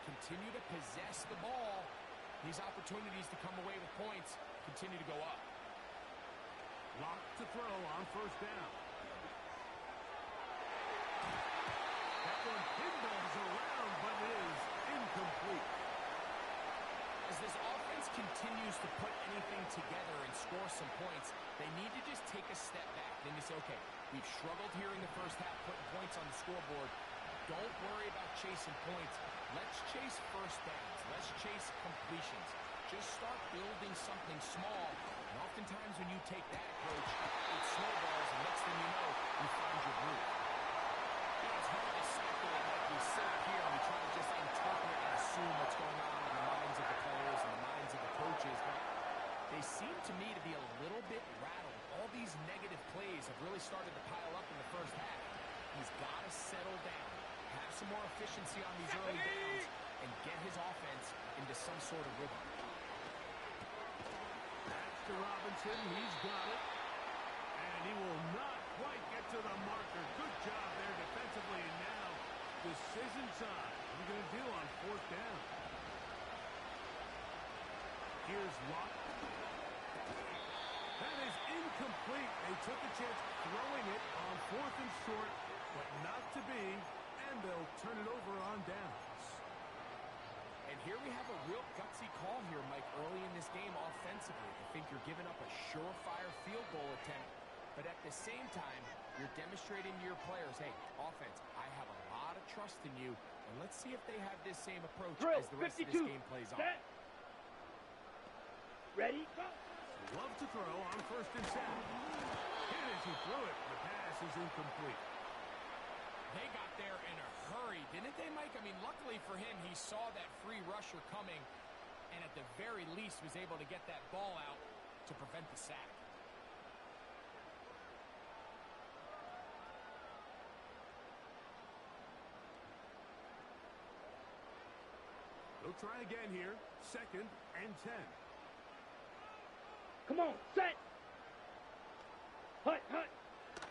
continue to possess the ball. These opportunities to come away with points continue to go up. Locked to throw on first down. That one pinballs around, but is incomplete. As this offense continues to put anything together and score some points, they need to just take a step back. Then you say, okay, we've struggled here in the first half, putting points on the scoreboard. Don't worry about chasing points. Let's chase first downs. Let's chase completions. Just start building something small. And oftentimes when you take that approach, it snowballs, and next thing you know, you find your groove. You know, it's hard to speculate like we sit up here and we try to just interpret and assume what's going on in the minds of the players and the minds of the coaches, but they seem to me to be a little bit rattled. All these negative plays have really started to pile up in the first half. He's got to settle down, have some more efficiency on these early downs, and get his offense into some sort of rhythm. That's to Robinson. He's got it. And he will not quite get to the marker. Good job there defensively. And now decision time. What are you going to do on fourth down? Here's Locke. That is incomplete. They took a chance throwing it on fourth and short, but not to be, and they'll turn it over on downs. And here we have a real gutsy call here, Mike, early in this game offensively. I think you're giving up a surefire field goal attempt, but at the same time, you're demonstrating to your players, hey, offense, I have a lot of trust in you, and let's see if they have this same approach as the rest of this game plays on. Ready? Go! Love to throw on first and 7. Hit as he threw it. The pass is incomplete. They got there in a hurry, didn't they, Mike? I mean, luckily for him, he saw that free rusher coming, and at the very least was able to get that ball out to prevent the sack. They'll try again here. Second and 10. Come on, set! Hut, hut!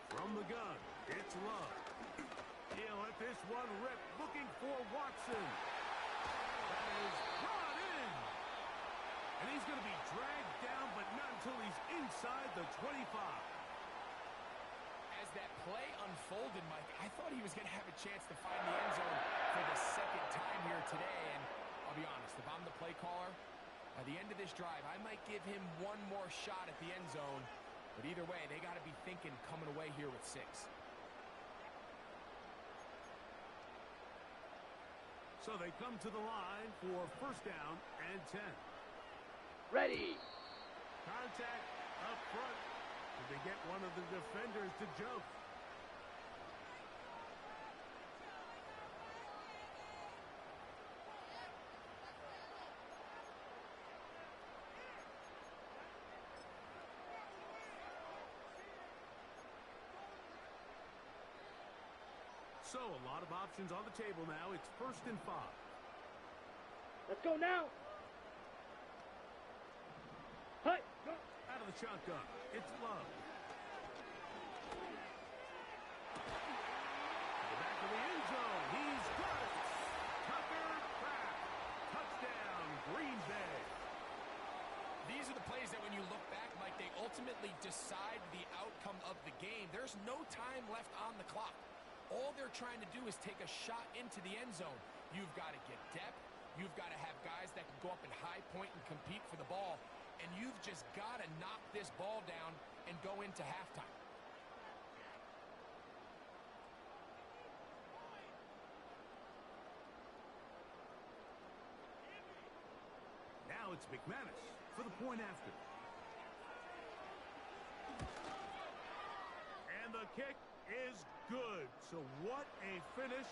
From the gun, it's Love. He'll let this one rip, looking for Watson. That is brought in. And he's going to be dragged down, but not until he's inside the 25. As that play unfolded, Mike, I thought he was going to have a chance to find the end zone for the second time here today. And I'll be honest, if I'm the play caller, by the end of this drive, I might give him one more shot at the end zone. But either way, they got to be thinking coming away here with 6. So they come to the line for first down and 10. Ready. Contact up front. Did they get one of the defenders to joke? So, a lot of options on the table now. It's 1st and 5. Let's go now. Hi. Go. Out of the shotgun. It's Love. To the back of the end zone. He's got it. Tucker Craft. Touchdown, Green Bay. These are the plays that when you look back, Mike, they ultimately decide the outcome of the game. There's no time left on the clock. All they're trying to do is take a shot into the end zone. You've got to get depth. You've got to have guys that can go up and high point and compete for the ball. And you've just got to knock this ball down and go into halftime. Now it's McManus for the point after. And the kick is good. So what a finish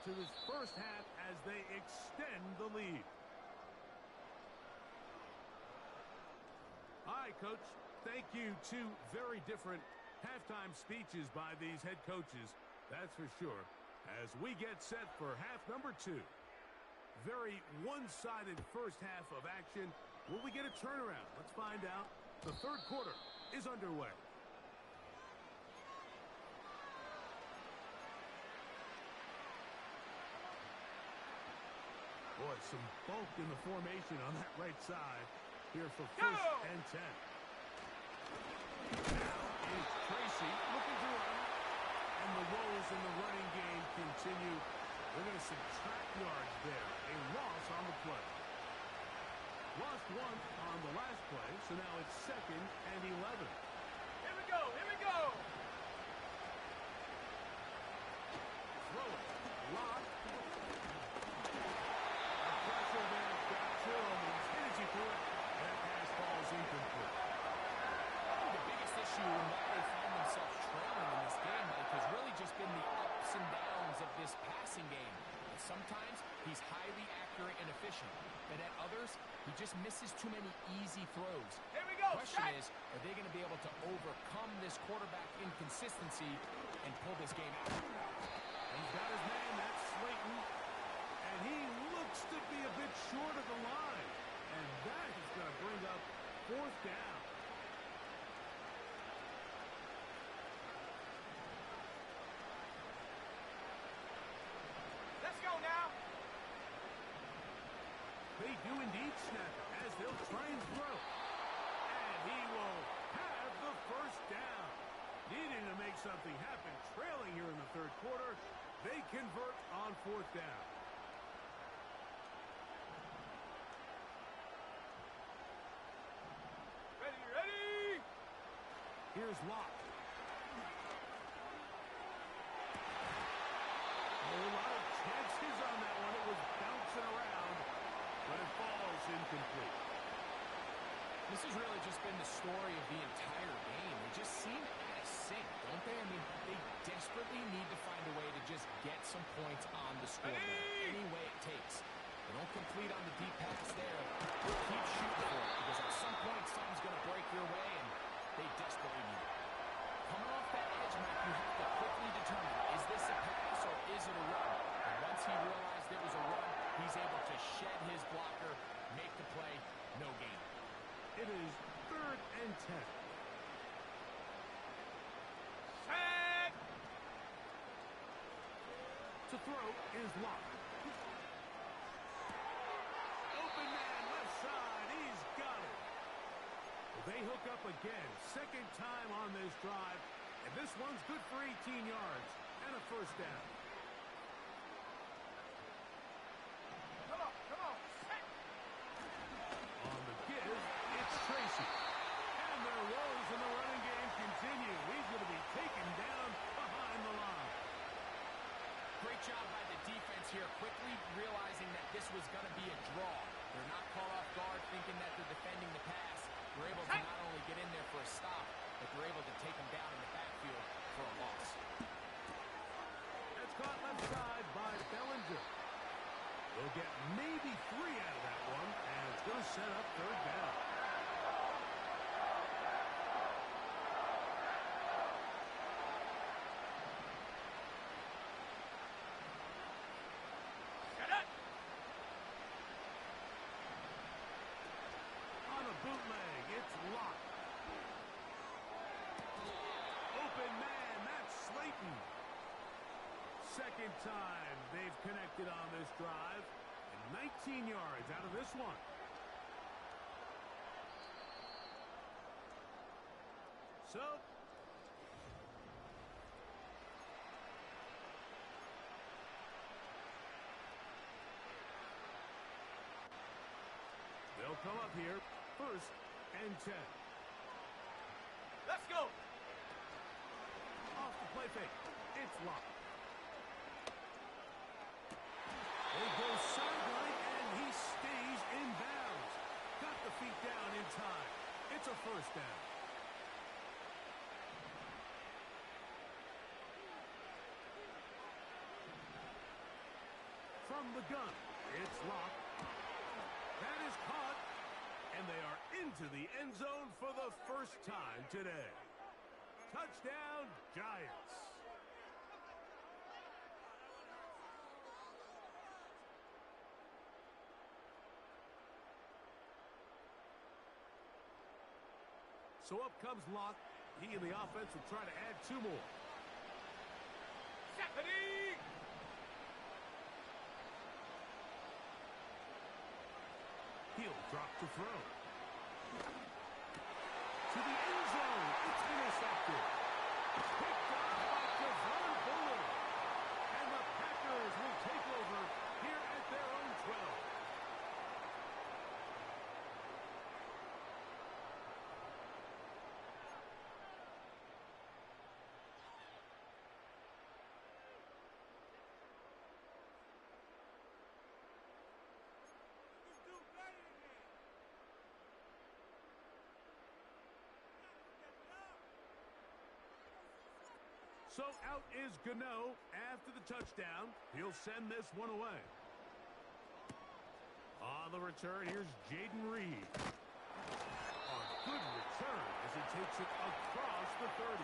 to this first half as they extend the lead. All right, Coach. Thank you. Two very different halftime speeches by these head coaches. That's for sure. As we get set for half number 2. Very one-sided first half of action. Will we get a turnaround? Let's find out. The third quarter is underway. Boy, some bulk in the formation on that right side here for 1st and 10. Now it's Tracy looking to run. And the woes in the running game continue. They're going to subtract yards there. A loss on the play. Lost 1 on the last play, so now it's 2nd and 11. Here we go. Here we go. Throw it. Lock. Pressure there. Got to him. As soon as he threw it, that pass falls incomplete. The biggest issue and why they find themselves trailing in this game, Mike, has really just been the ups and downs of this passing game. And sometimes he's highly accurate and efficient, but at others, he just misses too many easy throws. Here we go. The question is, are they going to be able to overcome this quarterback inconsistency and pull this game out? He's got his man, that's Slayton. And he looks to be a bit short of the line. And that is going to bring up 4th down. Let's go now. They do indeed snap it as they'll try and throw. And he will have the 1st down. Needing to make something happen, trailing here in the third quarter. They convert on 4th down. Ready, ready. Here's Locke. A lot of chances on that one. It was bouncing around, but it falls incomplete. This has really just been the story of the entire game. They just seem out of sync, don't they? I mean, they desperately need to find a way to just get some points on the scoreboard any way it takes. They don't complete on the deep pass there. They'll keep shooting for it because at some point something's going to break your way, and they desperately need it. Coming off that edge, Mike, you have to quickly determine, is this a pass or is it a run? And once he realized it was a run, he's able to shed his blocker, make the play, no gain. It is 3rd and 10. Set. To throw is Locke. Open man, left side. He's got it. Well, they hook up again. 2nd time on this drive. And this one's good for 18 yards and a 1st down. Come on, come on. Set. On the give, it's Tracy. And their woes in the running game continue. He's going to be taken down behind the line. Great job by the defense here, quickly realizing that this was going to be a draw. They're not caught off guard thinking that they're defending the pass. They're able to not only get in there for a stop, but they're able to take them down in the backfield for a loss. That's caught left side by Bellinger. They'll get maybe 3 out of that one, and it's going to set up third down. On a bootleg, it's locked. Open man, that's Slayton. Second time they've connected on this drive, and 19 yards out of this one. So, they'll come up here, 1st and 10. Let's go. Off the play fake, it's locked. They go sideline, and he stays in bounds. Got the feet down in time. It's a 1st down. From the gun, it's locked. That is caught, and they are into the end zone for the 1st time today. Touchdown, Giants. So up comes Locke. He and the offense will try to add 2 more. Stephanie. He'll drop to throw. To the end zone. It's intercepted. Picked off by Javon Bullard. And the Packers will take over here at their own 12. So out is Gano after the touchdown. He'll send this one away. On the return, here's Jaden Reed. A good return as he takes it across the 30.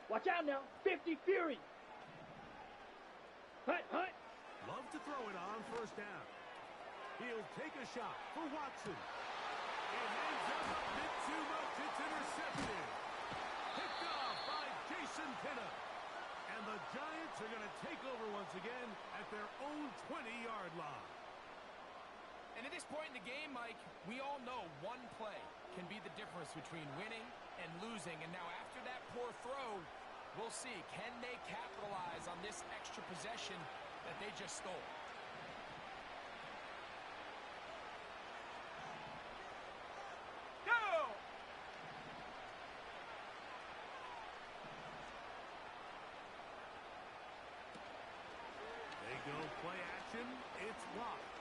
Watch out now. 50 Fury. Hut, hut. Love to throw it on 1st down. He'll take a shot for Watson. It ends up a bit too much. It's intercepted. Picked off by Jason Pinnock. And the Giants are going to take over once again at their own 20-yard line. And at this point in the game, Mike, we all know one play can be the difference between winning and losing. And now after that poor throw, we'll see. Can they capitalize on this extra possession that they just stole? Play action, it's blocked.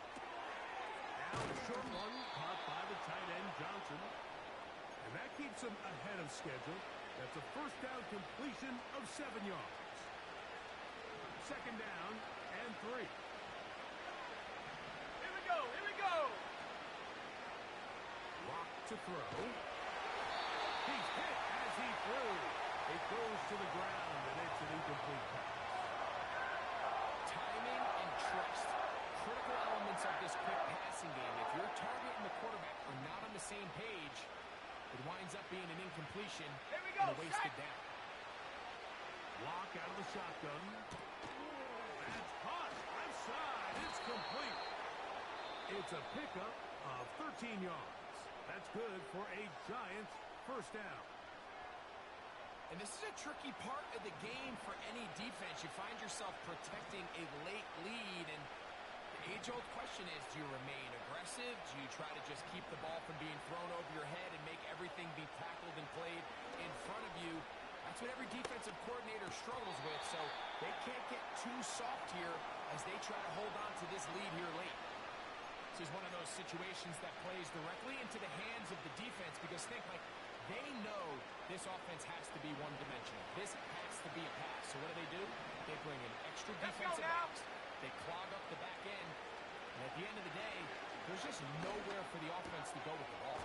Now a short one caught by the tight end Johnson. And that keeps him ahead of schedule. That's a 1st down completion of 7 yards. 2nd down and 3. Here we go. Here we go. Lock to throw. He's hit as he threw. It goes to the ground, and it's an incomplete pass. Trust. Critical elements of this quick passing game. If your target and the quarterback are not on the same page, it winds up being an incompletion and a wasted down. Lock out of the shotgun. That's caught. Left side. It's complete. It's a pickup of 13 yards. That's good for a Giants 1st down. And this is a tricky part of the game for any defense. You find yourself protecting a late lead, and the age-old question is, do you remain aggressive? Do you try to just keep the ball from being thrown over your head and make everything be tackled and played in front of you? That's That's what every defensive coordinator struggles with, so they can't get too soft here as they try to hold on to this lead here late. This is one of those situations that plays directly into the hands of the defense because think, like, they know this offense has to be one-dimensional. This has to be a pass. So what do? They bring in extra defensive backs. They clog up the back end. And at the end of the day, there's just nowhere for the offense to go with the ball.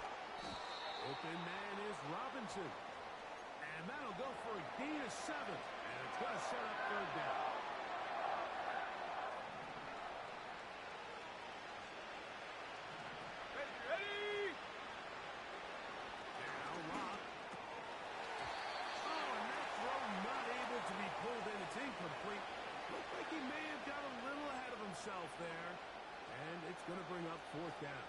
Open man is Robinson. And that'll go for a gain of 7. And it's going to set up third down. Ready! Now Locke. Oh, and that throw not able to be pulled in. It's incomplete. Looked like he may have got a little ahead of himself there. And it's going to bring up fourth down.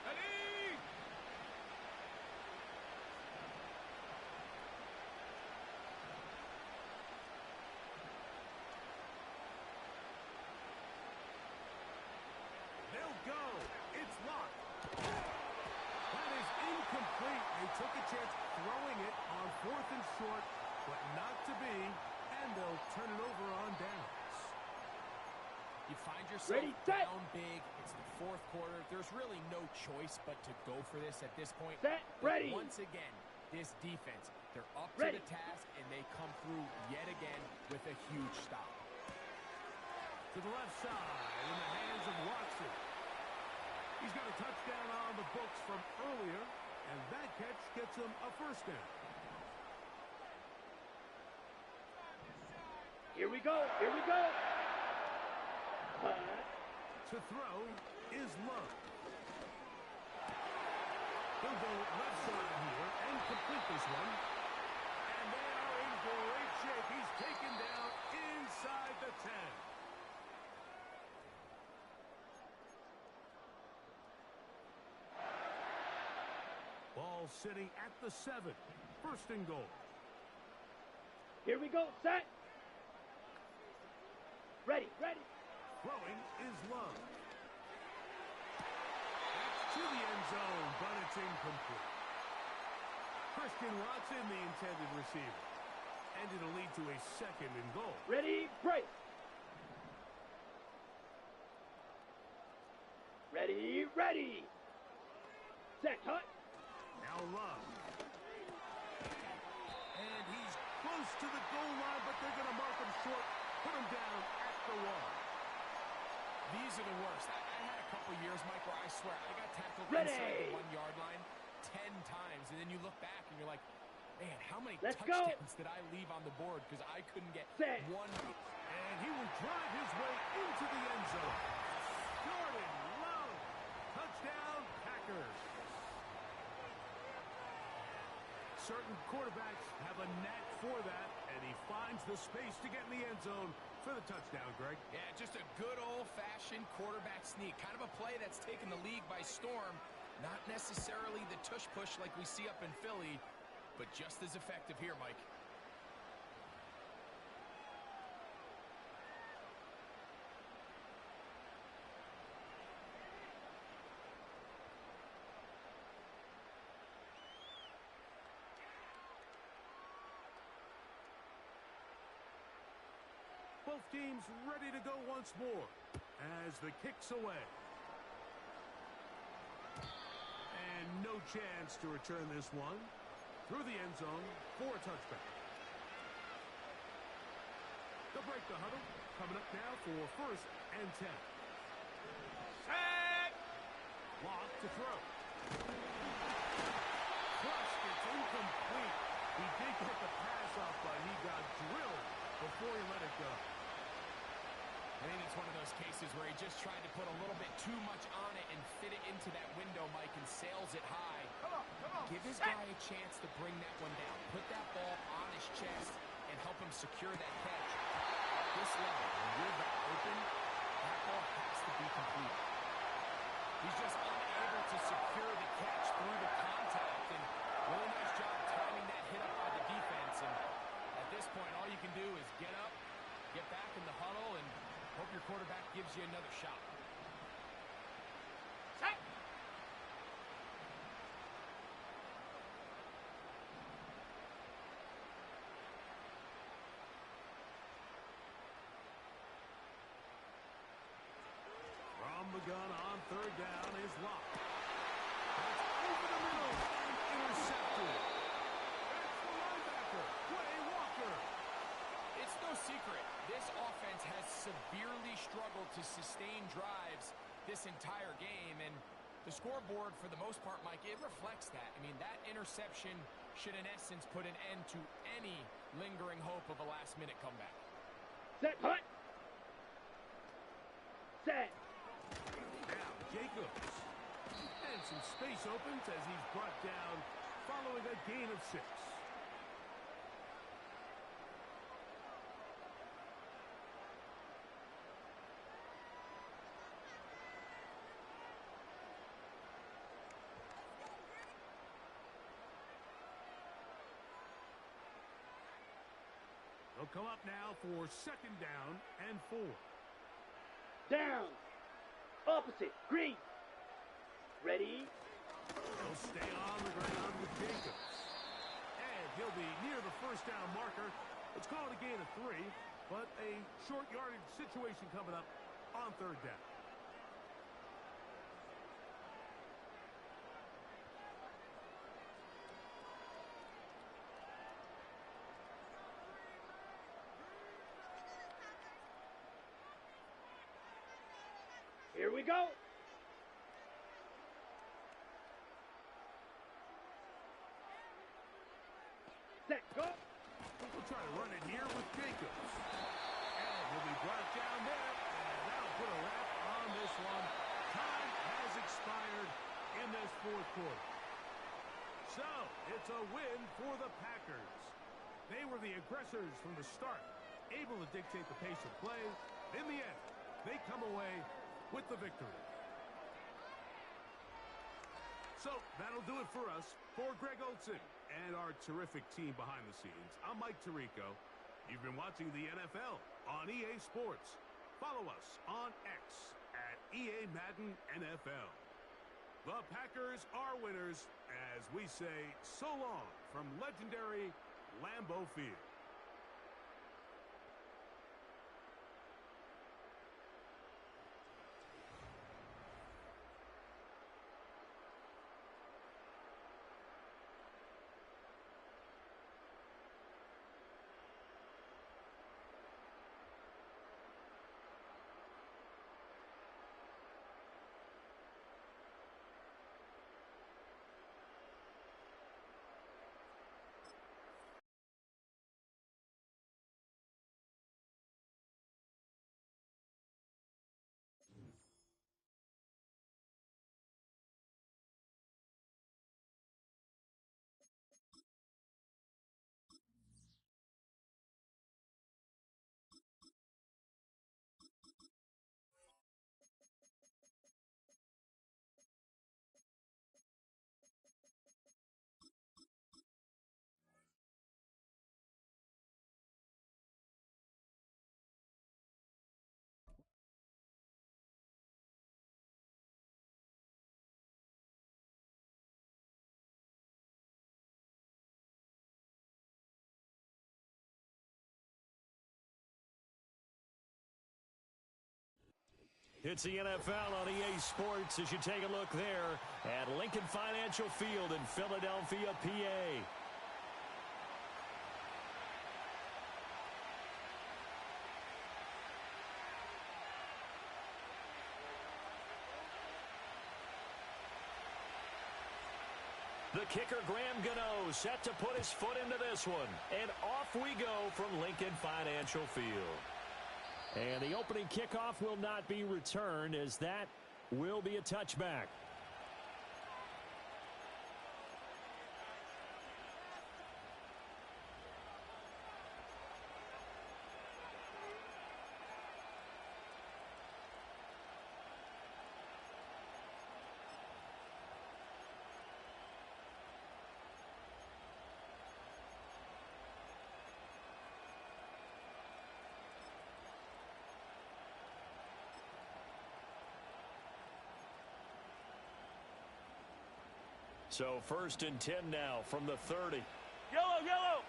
Ready! They'll go. It's Locke. That is incomplete. They took a chance throwing it on 4th and short, but not to be. And they'll turn it over on downs. You find yourself Ready, set. down big. It's the fourth quarter. There's really no choice but to go for this at this point. Set, But ready. once again, this defense, they're up Ready. to the task, and they come through yet again with a huge stop. To the left side in the hands of Watson. He's got a touchdown on the books from earlier, and that catch gets him a first down. Here we go. Here we go. To throw is Love. He'll go left side here and complete this one. And they are in great shape. He's taken down inside the 10. Ball sitting at the 7. First and goal. Here we go. Set. Ready. Ready. Throwing is Love. That's to the end zone, but it's incomplete. Christian Watson, the intended receiver. And it'll lead to a second and goal. Ready. Break. Ready. Ready. Set. Cut. Now Love. And he's close to the goal line, but they're going to mark him short. Put him down at the 1. These are the worst. I had a couple years, Mike, where I swear I got tackled Ready. inside the 1-yard line 10 times, and then you look back and you're like, man, how many Let's go. touchdowns did I leave on the board because I couldn't get Set. one? And he will drive his way into the end zone. Jordan Love. Touchdown, Packers. Certain quarterbacks have a knack for that, and he finds the space to get in the end zone for the touchdown, Greg. Yeah, just a good old-fashioned quarterback sneak. Kind of a play that's taken the league by storm. Not necessarily the tush-push like we see up in Philly, but just as effective here, Mike. Both teams ready to go once more as the kick's away. And no chance to return this one through the end zone for a touchback. They'll break the huddle. Coming up now for first and 10. Set! Lock to throw. Crushed. It's incomplete. He did get the pass off, but he got drilled before he let it go. I think it's one of those cases where he just tried to put a little bit too much on it and fit it into that window, Mike, and sails it high. Come on. Give his guy a chance to bring that one down. Put that ball on his chest and help him secure that catch. At this level, when you're that open, that ball has to be complete. He's just unable to secure the catch through the contact, and really nice job timing that hit up by the defense. And at this point, all you can do is get up, get back in the huddle, and hope your quarterback gives you another shot. Set! the gun on third down is locked. That's over the middle and intercepted. That's the linebacker, Quay Walker. It's no secret, this offense has severely struggled to sustain drives this entire game, and the scoreboard, for the most part, Mike, it reflects that. I mean, that interception should, in essence, put an end to any lingering hope of a last-minute comeback. Set, hut. Set. Now, Jacobs. And some space opens as he's brought down following a gain of 6. They'll come up now for second down and 4. Down. Opposite. Green. Ready. He'll stay on the ground with Jacobs. And he'll be near the first down marker. Let's call it a gain of 3, but a short yardage situation coming up on third down. Here we go. Set, go. We'll try to run it here with Jacobs. And he'll be brought down there. And that'll put a wrap on this one. Time has expired in this fourth quarter. So, it's a win for the Packers. They were the aggressors from the start, able to dictate the pace of play. In the end, they come away with the victory. So, that'll do it for us. For Greg Olson and our terrific team behind the scenes, I'm Mike Tirico. You've been watching the NFL on EA Sports. Follow us on X at EA Madden NFL. The Packers are winners as we say so long from legendary Lambeau Field. It's the NFL on EA Sports as you take a look there at Lincoln Financial Field in Philadelphia, PA. The kicker, Graham Gano, set to put his foot into this one. And off we go from Lincoln Financial Field. And the opening kickoff will not be returned as that will be a touchback. So 1st and 10 now from the 30. Yellow, yellow.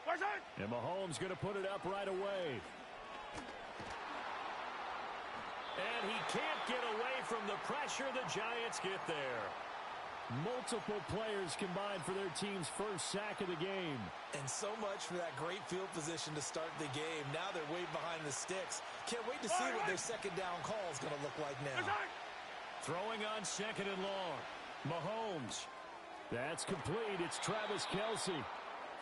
Where's it? And Mahomes going to put it up right away. pressure. The Giants get there. Multiple players combined for their team's first sack of the game. And so much for that great field position to start the game. Now they're way behind the sticks. Can't wait to see what their second down call is going to look like now. Throwing on second and long. Mahomes. That's complete. It's Travis Kelce.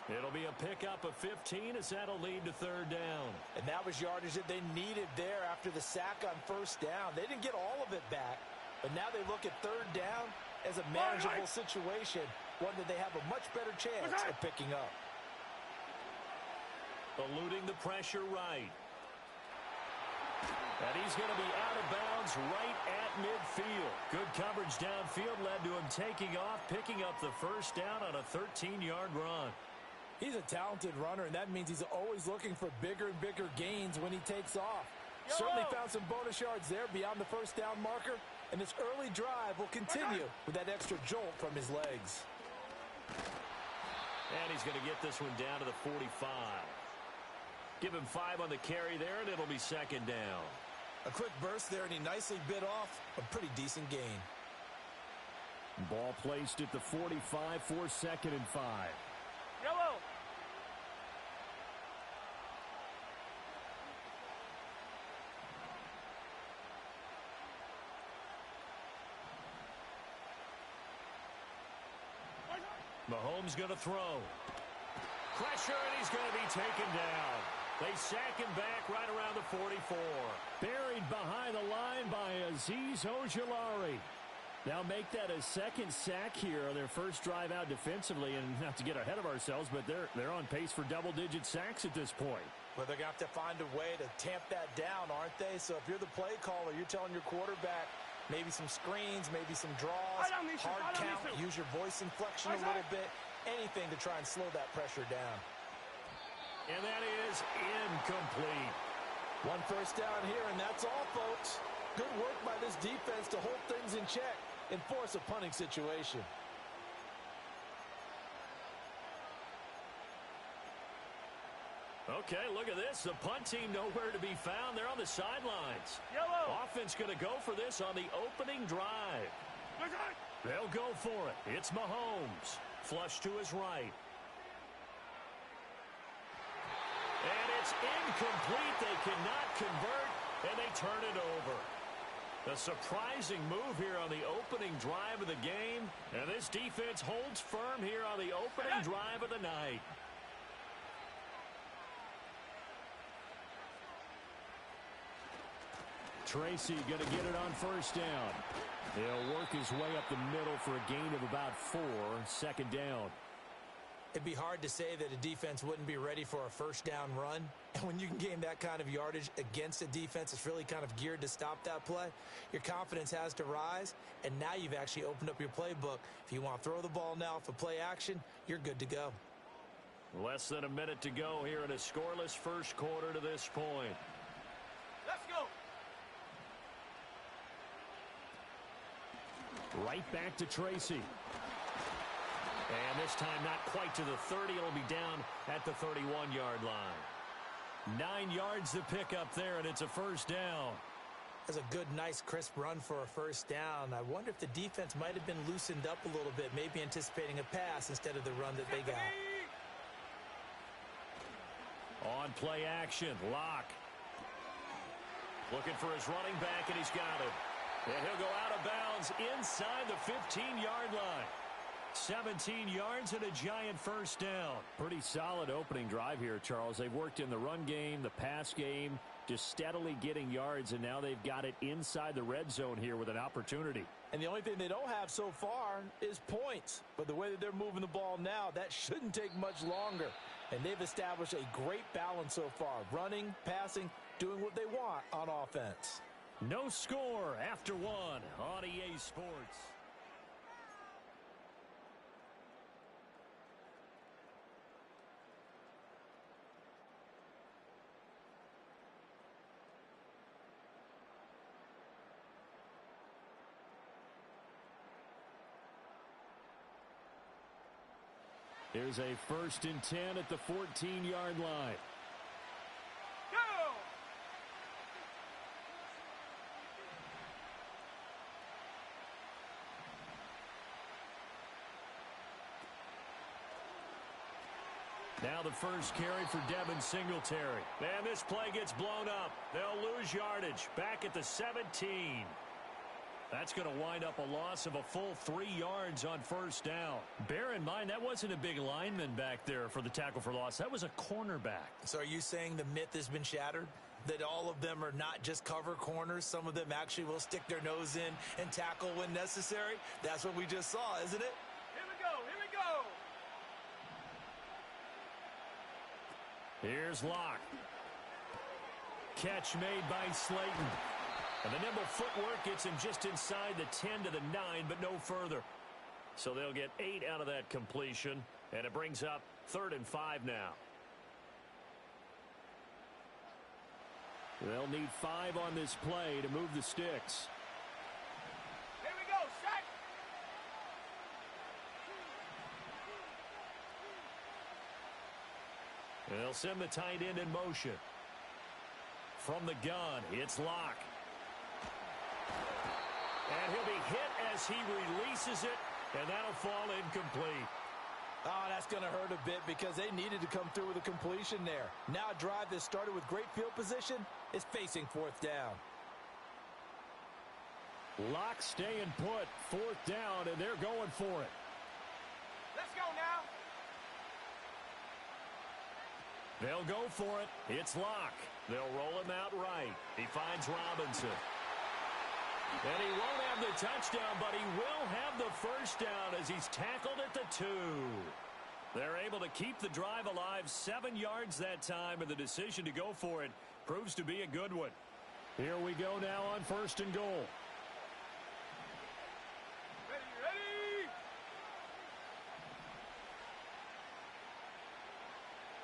It'll be a pickup of 15 as that'll lead to third down. And that was yardage that they needed there after the sack on first down. They didn't get all of it back, but now they look at third down as a manageable situation, one that they have a much better chance of picking up. Eluding the pressure right. And he's going to be out of bounds right at midfield. Good coverage downfield led to him taking off, picking up the first down on a 13-yard run. He's a talented runner, and that means he's always looking for bigger and bigger gains when he takes off. Certainly found some bonus yards there beyond the first down marker, and this early drive will continue with that extra jolt from his legs. And he's going to get this one down to the 45. Give him 5 on the carry there, and it'll be second down. A quick burst there, and he nicely bit off a pretty decent gain. Ball placed at the 45 for second and 5. Yellow. Mahomes going to throw. Pressure, and he's going to be taken down. They sack him back right around the 44. Buried behind the line by Azeez Ojulari. Now make that a second sack here on their first drive out defensively, and not to get ahead of ourselves, but they're on pace for double-digit sacks at this point. Well, they're going to have to find a way to tamp that down, aren't they? So if you're the play caller, you're telling your quarterback maybe some screens, maybe some draws, hard count, use your voice inflection a little bit, anything to try and slow that pressure down. And that is incomplete. One first down here, and that's all, folks. Good work by this defense to hold things in check and force a punting situation. Okay, look at this. The punt team nowhere to be found. They're on the sidelines. Yellow. Offense going to go for this on the opening drive. They'll go for it. It's Mahomes. Flush to his right. And it's incomplete. They cannot convert, and they turn it over. A surprising move here on the opening drive of the game, and this defense holds firm here on the opening drive of the night. Tracy going to get it on first down. He'll work his way up the middle for a gain of about 4, second down. It'd be hard to say that a defense wouldn't be ready for a first down run. And when you can gain that kind of yardage against a defense that's really kind of geared to stop that play, your confidence has to rise, and now you've actually opened up your playbook. If you want to throw the ball now for play action, you're good to go. Less than a minute to go here in a scoreless first quarter to this point. Let's go. Right back to Tracy. And this time not quite to the 30. It'll be down at the 31-yard line. 9 yards to pick up there, and it's a first down. That's a good, nice, crisp run for a first down. I wonder if the defense might have been loosened up a little bit, maybe anticipating a pass instead of the run that they got. On play action, Locke. Looking for his running back, and he's got it. And he'll go out of bounds inside the 15-yard line. 17 yards and a giant first down. Pretty solid opening drive here, Charles. They've worked in the run game, the pass game, just steadily getting yards, and now they've got it inside the red zone here with an opportunity. And the only thing they don't have so far is points. But the way that they're moving the ball now, that shouldn't take much longer. And they've established a great balance so far. Running, passing, doing what they want on offense. No score after 1 on EA Sports. Here's a 1st and 10 at the 14-yard line. Go. . . . . . . . . . . . . . . . . . . . . . . . . . . . . . . . . . . . . . . . .. Now the first carry for Devin Singletary. And this play gets blown up. They'll lose yardage. Back at the 17. That's going to wind up a loss of a full 3 yards on first down. Bear in mind, that wasn't a big lineman back there for the tackle for loss. That was a cornerback. So are you saying the myth has been shattered? That all of them are not just cover corners? Some of them actually will stick their nose in and tackle when necessary? That's what we just saw, isn't it? Here we go. Here we go. Here's Locke. Catch made by Slayton. And the nimble footwork gets him just inside the 10 to the 9, but no further. So they'll get 8 out of that completion, and it brings up 3rd and 5 now. They'll need 5 on this play to move the sticks. Here we go. Set. They'll send the tight end in motion. From the gun, it's Locke. And he'll be hit as he releases it, and that'll fall incomplete. Oh, that's going to hurt a bit because they needed to come through with a completion there. Now a drive that started with great field position is facing 4th down. Locke staying put, 4th down, and they're going for it. Let's go now. They'll go for it. It's Locke. They'll roll him out right. He finds Robinson. And he won't have the touchdown, but he will have the first down as he's tackled at the 2. They're able to keep the drive alive, 7 yards that time, and the decision to go for it proves to be a good one. Here we go now on 1st and goal. Ready, ready.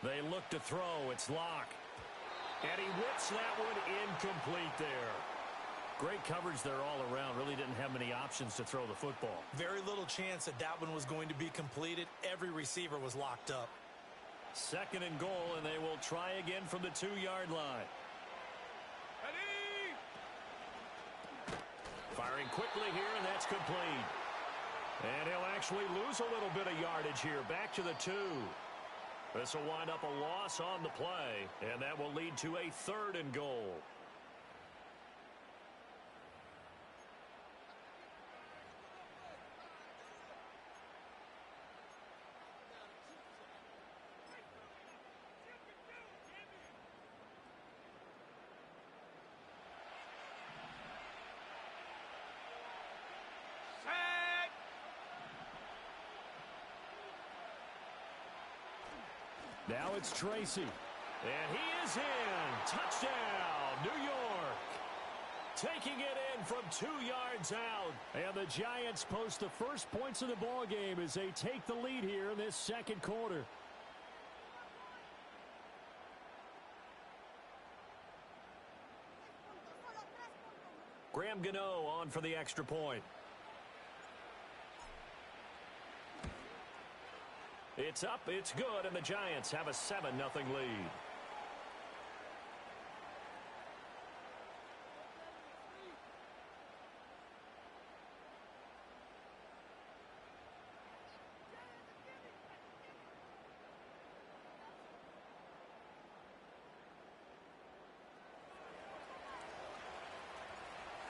They look to throw. It's Locke. And he whips that one incomplete there. Great coverage there all around. Really didn't have many options to throw the football. Very little chance that that one was going to be completed. Every receiver was locked up. 2nd and goal, and they will try again from the 2-yard line. Ready. Firing quickly here, and that's complete. And he'll actually lose a little bit of yardage here. Back to the 2. This will wind up a loss on the play, and that will lead to a 3rd and goal. Now it's Tracy. And he is in. Touchdown, New York. Taking it in from 2 yards out. And the Giants post the first points of the ball game as they take the lead here in this 2nd quarter. Graham Gano on for the extra point. It's up, it's good, and the Giants have a 7-0 lead.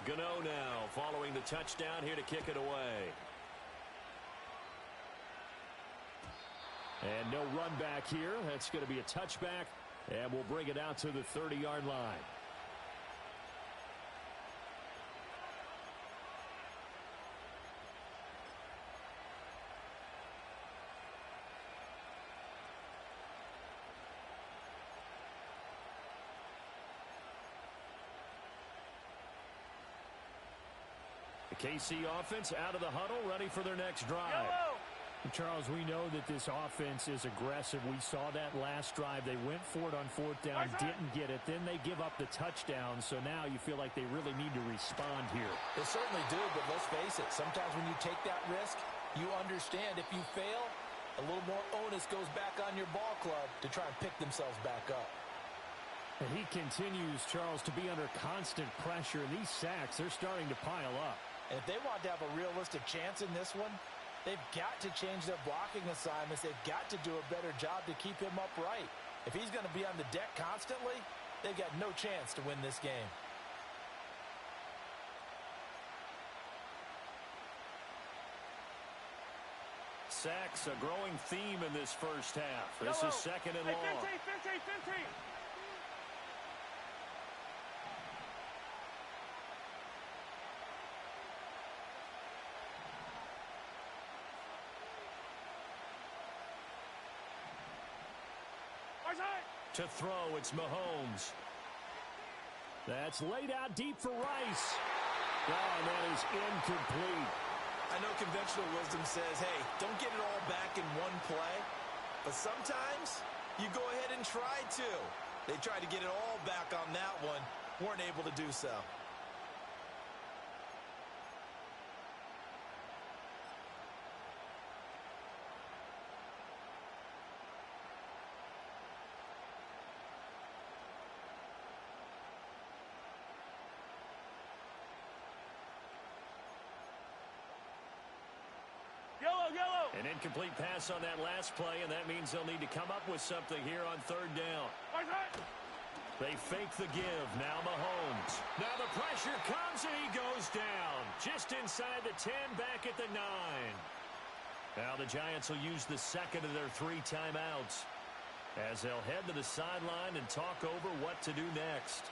Gano now following the touchdown here to kick it away. And no run back here. That's going to be a touchback, and we'll bring it out to the 30-yard line. The KC offense out of the huddle, ready for their next drive. Yellow. Charles, we know that this offense is aggressive. We saw that last drive. They went for it on 4th down, didn't get it. Then they give up the touchdown. So now you feel like they really need to respond here. They certainly do, but let's face it. Sometimes when you take that risk, you understand if you fail, a little more onus goes back on your ball club to try and pick themselves back up. And he continues, Charles, to be under constant pressure. And these sacks, they're starting to pile up. And if they want to have a realistic chance in this one, They've got to change their blocking assignments. They've got to do a better job to keep him upright. If he's going to be on the deck constantly, they've got no chance to win this game. Sacks, a growing theme in this first half. This is second and long. 15. To throw, it's Mahomes. That's laid out deep for Rice. Oh, and that is incomplete. I know conventional wisdom says, hey, don't get it all back in one play. But sometimes you go ahead and try to. They tried to get it all back on that one. Weren't able to do so. Yellow. An incomplete pass on that last play, and that means they'll need to come up with something here on third down. They fake the give. Now Mahomes. Now the pressure comes, and he goes down. Just inside the 10, back at the 9. Now the Giants will use the second of their 3 timeouts as they'll head to the sideline and talk over what to do next.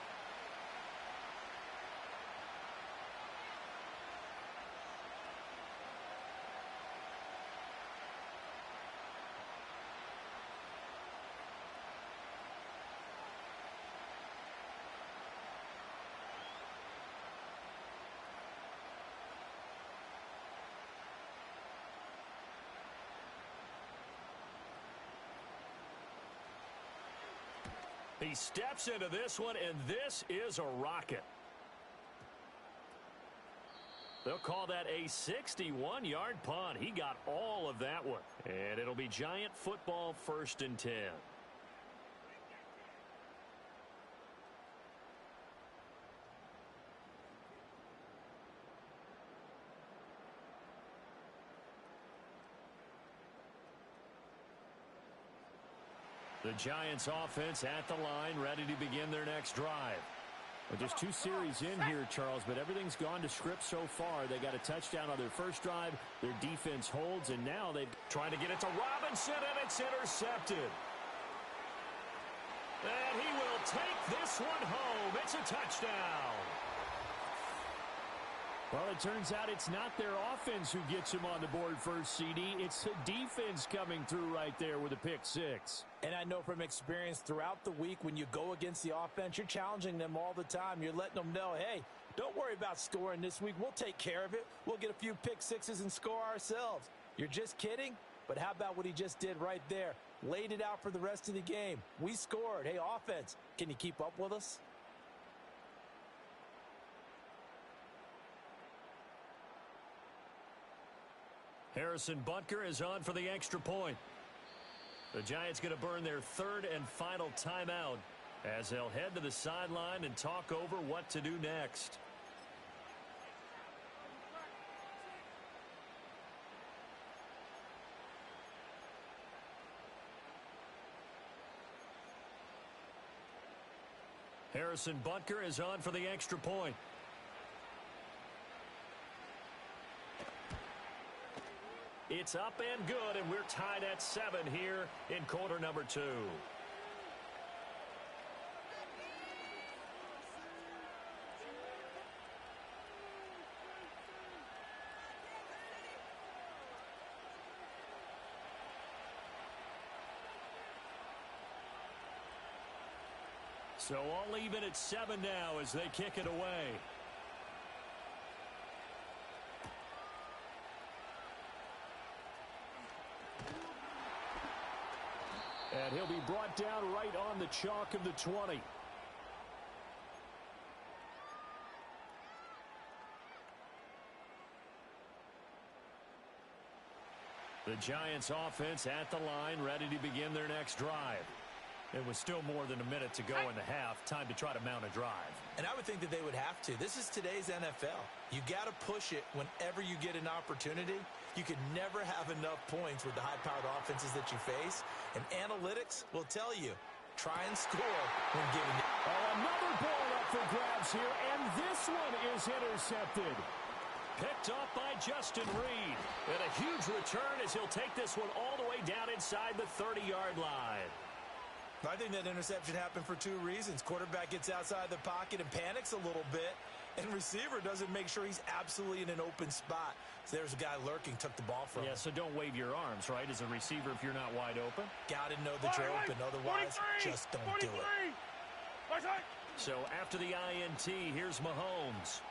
He steps into this one, and this is a rocket. They'll call that a 61-yard punt. He got all of that one. And it'll be Giant football, 1st and 10. The Giants offense at the line, ready to begin their next drive. Well, just 2 series in here, Charles, but everything's gone to script so far. They got a touchdown on their first drive. Their defense holds, and now they've trying to get it to Robinson, and it's intercepted. And he will take this one home. It's a touchdown. Well, it turns out it's not their offense who gets him on the board first, CD. It's the defense coming through right there with a pick 6. And I know from experience throughout the week, when you go against the offense, you're challenging them all the time. You're letting them know, hey, don't worry about scoring this week. We'll take care of it. We'll get a few pick 6s and score ourselves. You're just kidding? But how about what he just did right there? Laid it out for the rest of the game. We scored. Hey, offense, can you keep up with us? Harrison Butker is on for the extra point. The Giants going to burn their 3rd and final timeout as they'll head to the sideline and talk over what to do next. Harrison Butker is on for the extra point. It's up and good, and we're tied at 7 here in quarter number 2. So all even at 7 now as they kick it away. And he'll be brought down right on the chalk of the 20. The Giants offense at the line, ready to begin their next drive. It was still more than a minute to go in the half. Time to try to mount a drive. And I would think that they would have to. This is today's NFL. You got to push it whenever you get an opportunity. You can never have enough points with the high-powered offenses that you face. And analytics will tell you, try and score when given. Oh, another ball up for grabs here, and this one is intercepted. Picked off by Justin Reed. And a huge return as he'll take this one all the way down inside the 30-yard line. I think that interception happened for two reasons. Quarterback gets outside the pocket and panics a little bit, and receiver doesn't make sure he's absolutely in an open spot. So there's a guy lurking, took the ball from him. Yeah, so don't wave your arms, right, as a receiver if you're not wide open. Got to know that you're open, otherwise just don't do it. So after the INT, here's Mahomes.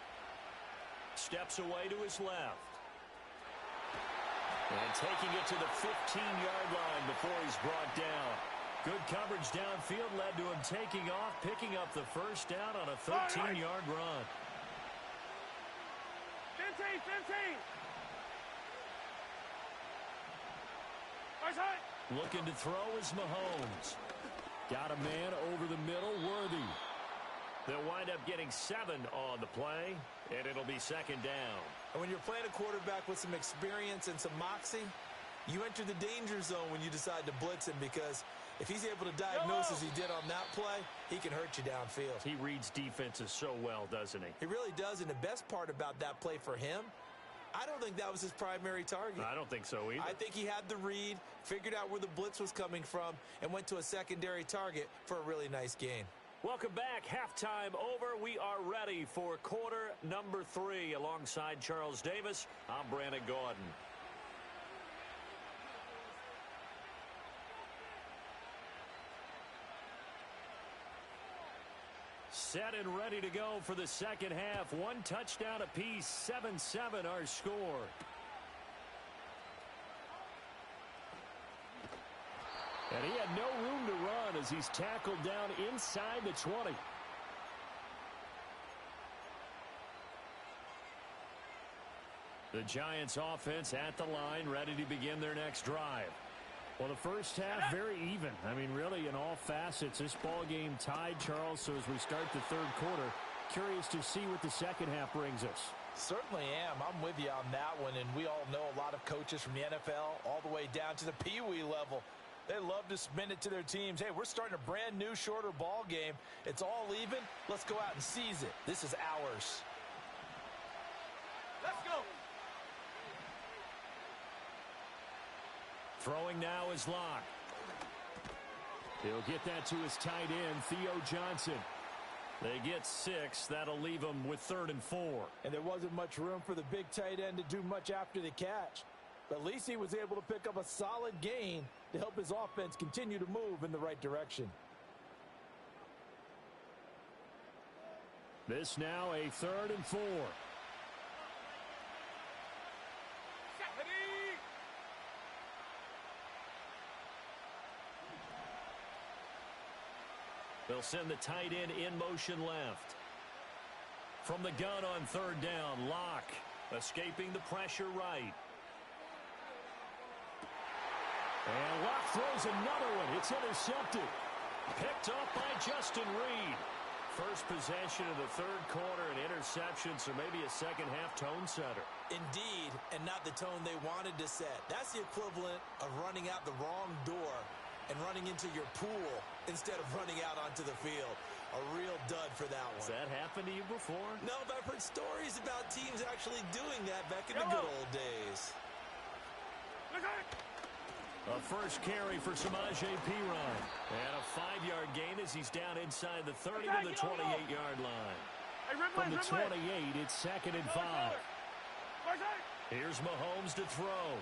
Steps away to his left. And taking it to the 15-yard line before he's brought down. Good coverage downfield led to him taking off, picking up the first down on a 13-yard run. 15. Looking to throw is Mahomes. Got a man over the middle, Worthy. They'll wind up getting 7 on the play, and it'll be second down. And when you're playing a quarterback with some experience and some moxie, you enter the danger zone when you decide to blitz him, because if he's able to diagnose as he did on that play, he can hurt you downfield. He reads defenses so well, doesn't he? He really does, and the best part about that play for him, I don't think that was his primary target. I don't think so either. I think he had the read, figured out where the blitz was coming from, and went to a secondary target for a really nice gain. Welcome back. Halftime over. We are ready for quarter number 3. Alongside Charles Davis, I'm Brandon Gordon. Set and ready to go for the second half. One touchdown apiece, 7-7 our score. And he had no room to run as he's tackled down inside the 20. The Giants offense at the line, ready to begin their next drive. Well, the first half, very even. I mean, really, in all facets, this ball game tied, Charles. So as we start the third quarter, curious to see what the second half brings us. Certainly am. I'm with you on that one. And we all know a lot of coaches from the NFL all the way down to the Pee-wee level. They love to spin it to their teams. Hey, we're starting a brand new, shorter ball game. It's all even. Let's go out and seize it. This is ours. Let's go. Throwing now is Locke. He'll get that to his tight end, Theo Johnson. They get 6. That'll leave them with 3rd and 4. And there wasn't much room for the big tight end to do much after the catch. But at least he was able to pick up a solid gain to help his offense continue to move in the right direction. This now a 3rd and 4. They'll send the tight end in motion left. From the gun on 3rd down, Locke escaping the pressure right. And Locke throws another one. It's intercepted. Picked up by Justin Reed. First possession of the third quarter, an interception, so maybe a second half tone setter. Indeed, and not the tone they wanted to set. That's the equivalent of running out the wrong door and running into your pool instead of running out onto the field. A real dud for that one. Has that happened to you before? No, but I've heard stories about teams actually doing that back in the good old days. A first carry for Samaje Perine. And a 5-yard gain as he's down inside the 30 to the 28-yard line. From the 28, it's 2nd and 5. Here's Mahomes to throw.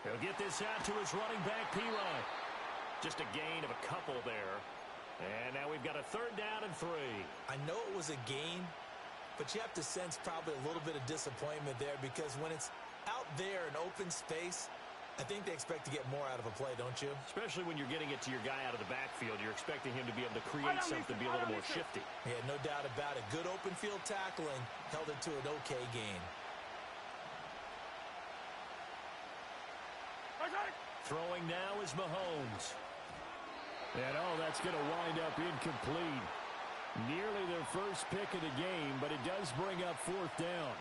He'll get this out to his running back, Perine. Just a gain of a couple there. And now we've got a 3rd down and 3. I know it was a gain, but you have to sense probably a little bit of disappointment there, because when it's out there in open space, I think they expect to get more out of a play, don't you? Especially when you're getting it to your guy out of the backfield. You're expecting him to be able to create something, be a little more shifty. Yeah, no doubt about it. Good open field tackling held it to an okay gain. Throwing now is Mahomes. And that's going to wind up incomplete. Nearly their first pick of the game, but it does bring up fourth down.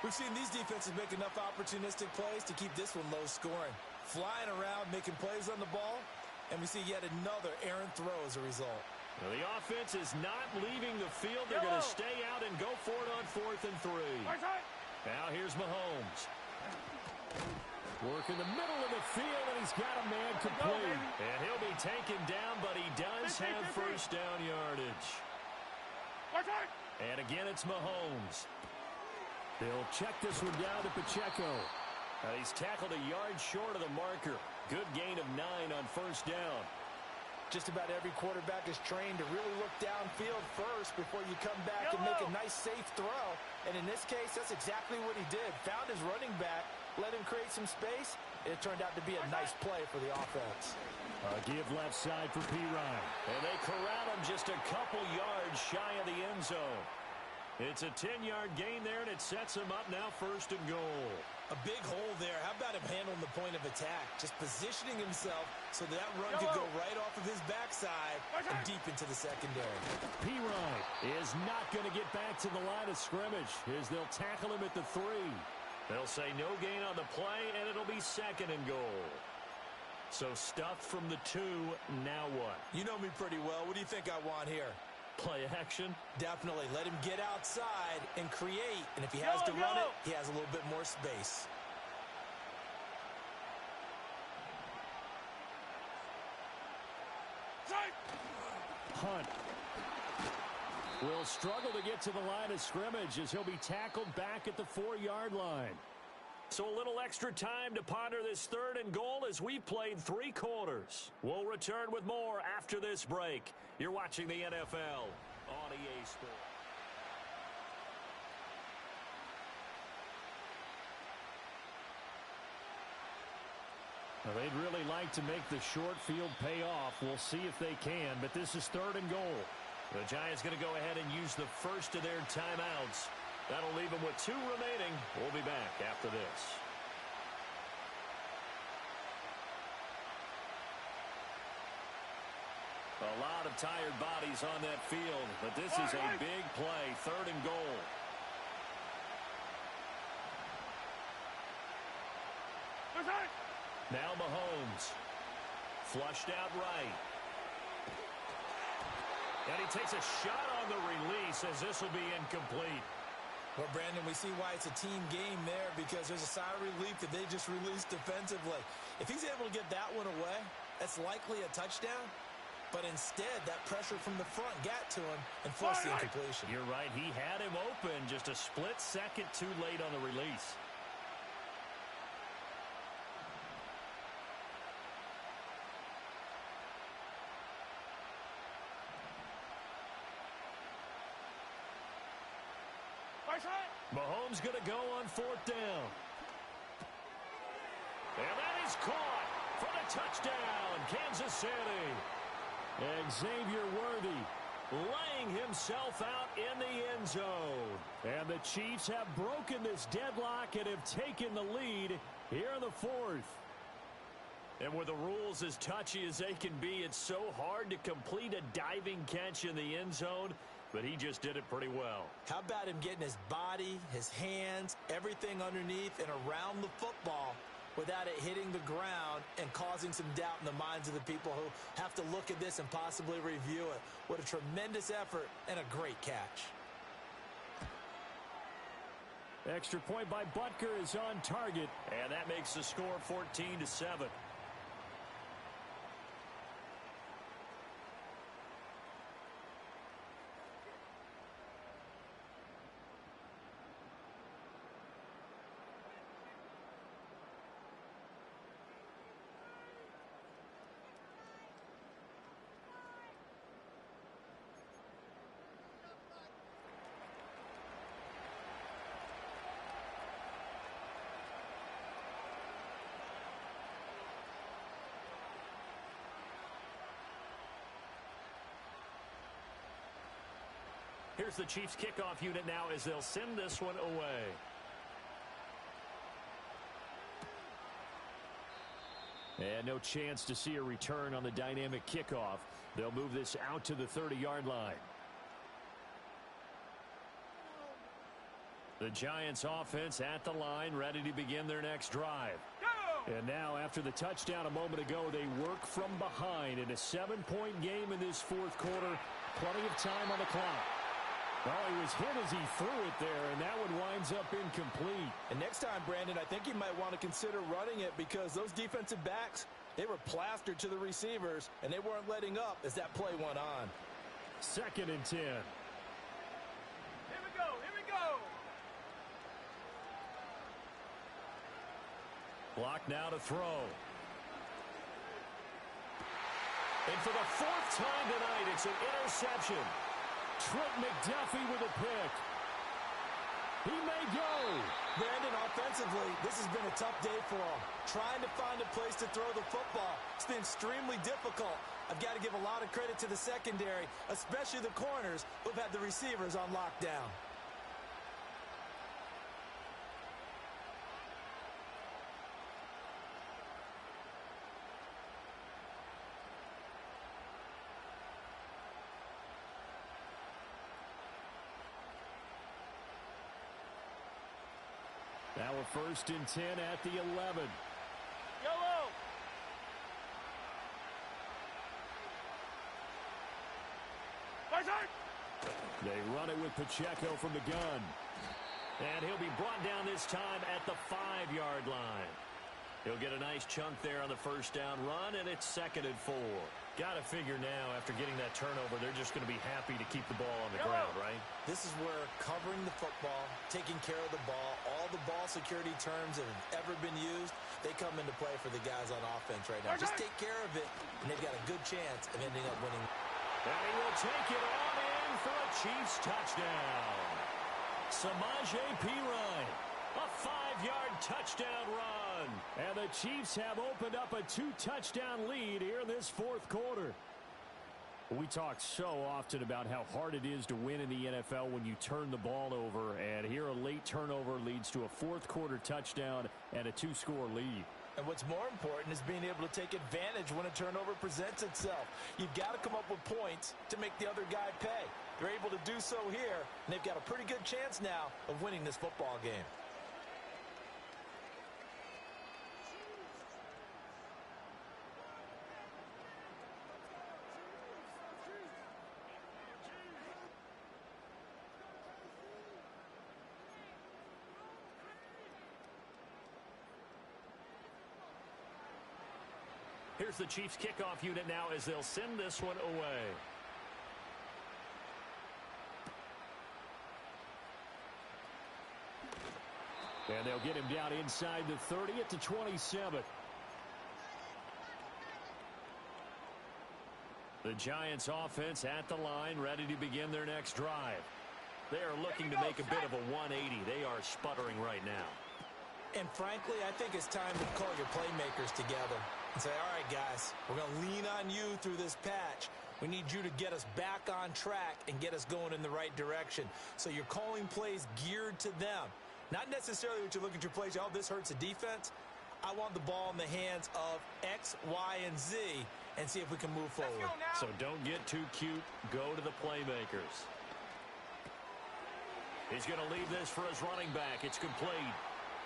We've seen these defenses make enough opportunistic plays to keep this one low scoring. Flying around, making plays on the ball, and we see yet another errant throw as a result. Well, the offense is not leaving the field. They're going to stay out and go for it on 4th and 3. Now here's Mahomes. Work in the middle of the field, and he's got a man complete. And he'll be taken down, but he does have first down yardage. And again, it's Mahomes. They'll check this one down to Pacheco. He's tackled a yard short of the marker. Good gain of 9 on first down. Just about every quarterback is trained to really look downfield first before you come back and make a nice, safe throw. And in this case, that's exactly what he did. Found his running back, let him create some space, and it turned out to be a nice play for the offense. Give left side for P-Ryan. And they corral him just a couple yards shy of the end zone. It's a 10-yard gain there, and it sets him up now 1st and goal. A big hole there. How about him handling the point of attack? Just positioning himself so that run could go right off of his backside and deep into the secondary. P-Ryan is not going to get back to the line of scrimmage as they'll tackle him at the 3. They'll say no gain on the play, and it'll be 2nd and goal. So stuffed from the 2, now what? You know me pretty well. What do you think I want here? Play action? Definitely. Let him get outside and create. And if he has to run it, he has a little bit more space. Hunt will struggle to get to the line of scrimmage as he'll be tackled back at the 4-yard line. So a little extra time to ponder this 3rd and goal as we played 3 quarters. We'll return with more after this break. You're watching the NFL on EA Sports. Well, they'd really like to make the short field pay off. We'll see if they can, but this is 3rd and goal. The Giants going to go ahead and use the first of their timeouts. That'll leave them with 2 remaining. We'll be back after this. A lot of tired bodies on that field, but this is a big play. 3rd and goal. Now Mahomes. Flushed out right. And he takes a shot on the release as this will be incomplete. Well, Brandon, we see why it's a team game there because there's a sigh of relief that they just released defensively. If he's able to get that one away, that's likely a touchdown. But instead, that pressure from the front got to him and forced the incompletion. You're right. He had him open just a split second too late on the release. Mahomes going to go on 4th down. And that is caught for the touchdown, Kansas City. Xavier Worthy laying himself out in the end zone. And the Chiefs have broken this deadlock and have taken the lead here in the 4th. And with the rules as touchy as they can be, it's so hard to complete a diving catch in the end zone. But he just did it pretty well. How about him getting his body, his hands, everything underneath and around the football without it hitting the ground and causing some doubt in the minds of the people who have to look at this and possibly review it. What a tremendous effort and a great catch. Extra point by Butker is on target. And that makes the score 14-7. Here's the Chiefs kickoff unit now as they'll send this one away. And no chance to see a return on the dynamic kickoff. They'll move this out to the 30-yard line. The Giants offense at the line, ready to begin their next drive. And now, after the touchdown a moment ago, they work from behind in a 7-point game in this fourth quarter. Plenty of time on the clock. Well, he was hit as he threw it there, and that one winds up incomplete. And next time, Brandon, I think you might want to consider running it because those defensive backs, they were plastered to the receivers, and they weren't letting up as that play went on. 2nd and 10. Here we go. Here we go. Block now to throw. And for the 4th time tonight, it's an interception. Trent McDuffie with a pick. He may go. Brandon, offensively, this has been a tough day for him. Trying to find a place to throw the football. It's been extremely difficult. I've got to give a lot of credit to the secondary, especially the corners who've had the receivers on lockdown. Now a 1st and 10 at the 11. Yellow. They run it with Pacheco from the gun. And he'll be brought down this time at the 5-yard line. He'll get a nice chunk there on the 1st down run, and it's 2nd and 4. Got to figure now, after getting that turnover, they're just going to be happy to keep the ball on the ground, right? This is where covering the football, taking care of the ball, all the ball security terms that have ever been used, they come into play for the guys on offense right now. Just take care of it, and they've got a good chance of ending up winning. And he will take it on in for a Chiefs touchdown. Samaje Perine, a 5-yard touchdown run. And the Chiefs have opened up a 2-touchdown lead here in this 4th quarter. We talk so often about how hard it is to win in the NFL when you turn the ball over. And here a late turnover leads to a 4th quarter touchdown and a 2-score lead. And what's more important is being able to take advantage when a turnover presents itself. You've got to come up with points to make the other guy pay. They're able to do so here, and they've got a pretty good chance now of winning this football game. Here's the Chiefs kickoff unit now as they'll send this one away. And they'll get him down inside the 30 at the 27. The Giants offense at the line, ready to begin their next drive. They are looking to make a bit of a 180. They are sputtering right now. And frankly, I think it's time to call your playmakers together and say, all right, guys, we're going to lean on you through this patch. We need you to get us back on track and get us going in the right direction. So you're calling plays geared to them. Not necessarily what you look at your plays, oh, this hurts the defense. I want the ball in the hands of X, Y, and Z and see if we can move forward. So don't get too cute. Go to the playmakers. He's going to leave this for his running back. It's complete.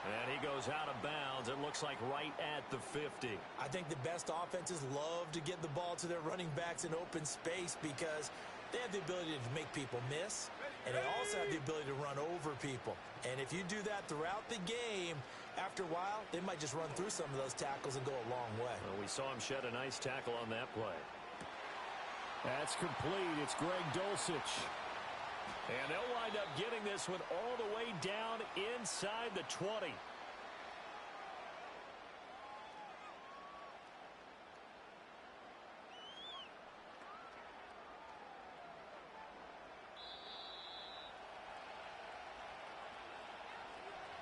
And he goes out of bounds. It looks like right at the 50. I think the best offenses love to get the ball to their running backs in open space because they have the ability to make people miss, and they also have the ability to run over people. And if you do that throughout the game, after a while, they might just run through some of those tackles and go a long way. Well, we saw him shed a nice tackle on that play. That's complete. It's Greg Dulcich. And they'll wind up getting this one all the way down inside the 20.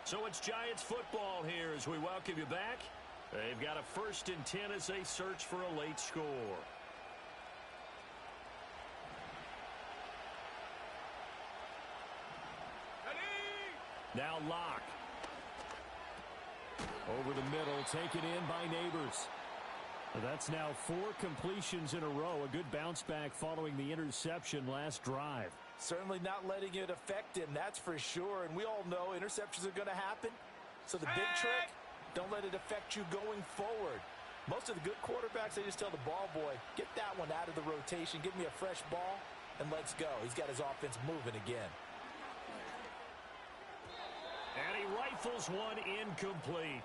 So it's Giants football here as we welcome you back. They've got a 1st and 10 as they search for a late score. Now Locke. Over the middle, taken in by Neighbors. That's now 4 completions in a row. A good bounce back following the interception last drive. Certainly not letting it affect him, that's for sure. And we all know interceptions are going to happen. So the big trick, don't let it affect you going forward. Most of the good quarterbacks, they just tell the ball boy, get that one out of the rotation, give me a fresh ball, and let's go. He's got his offense moving again. And he rifles one incomplete.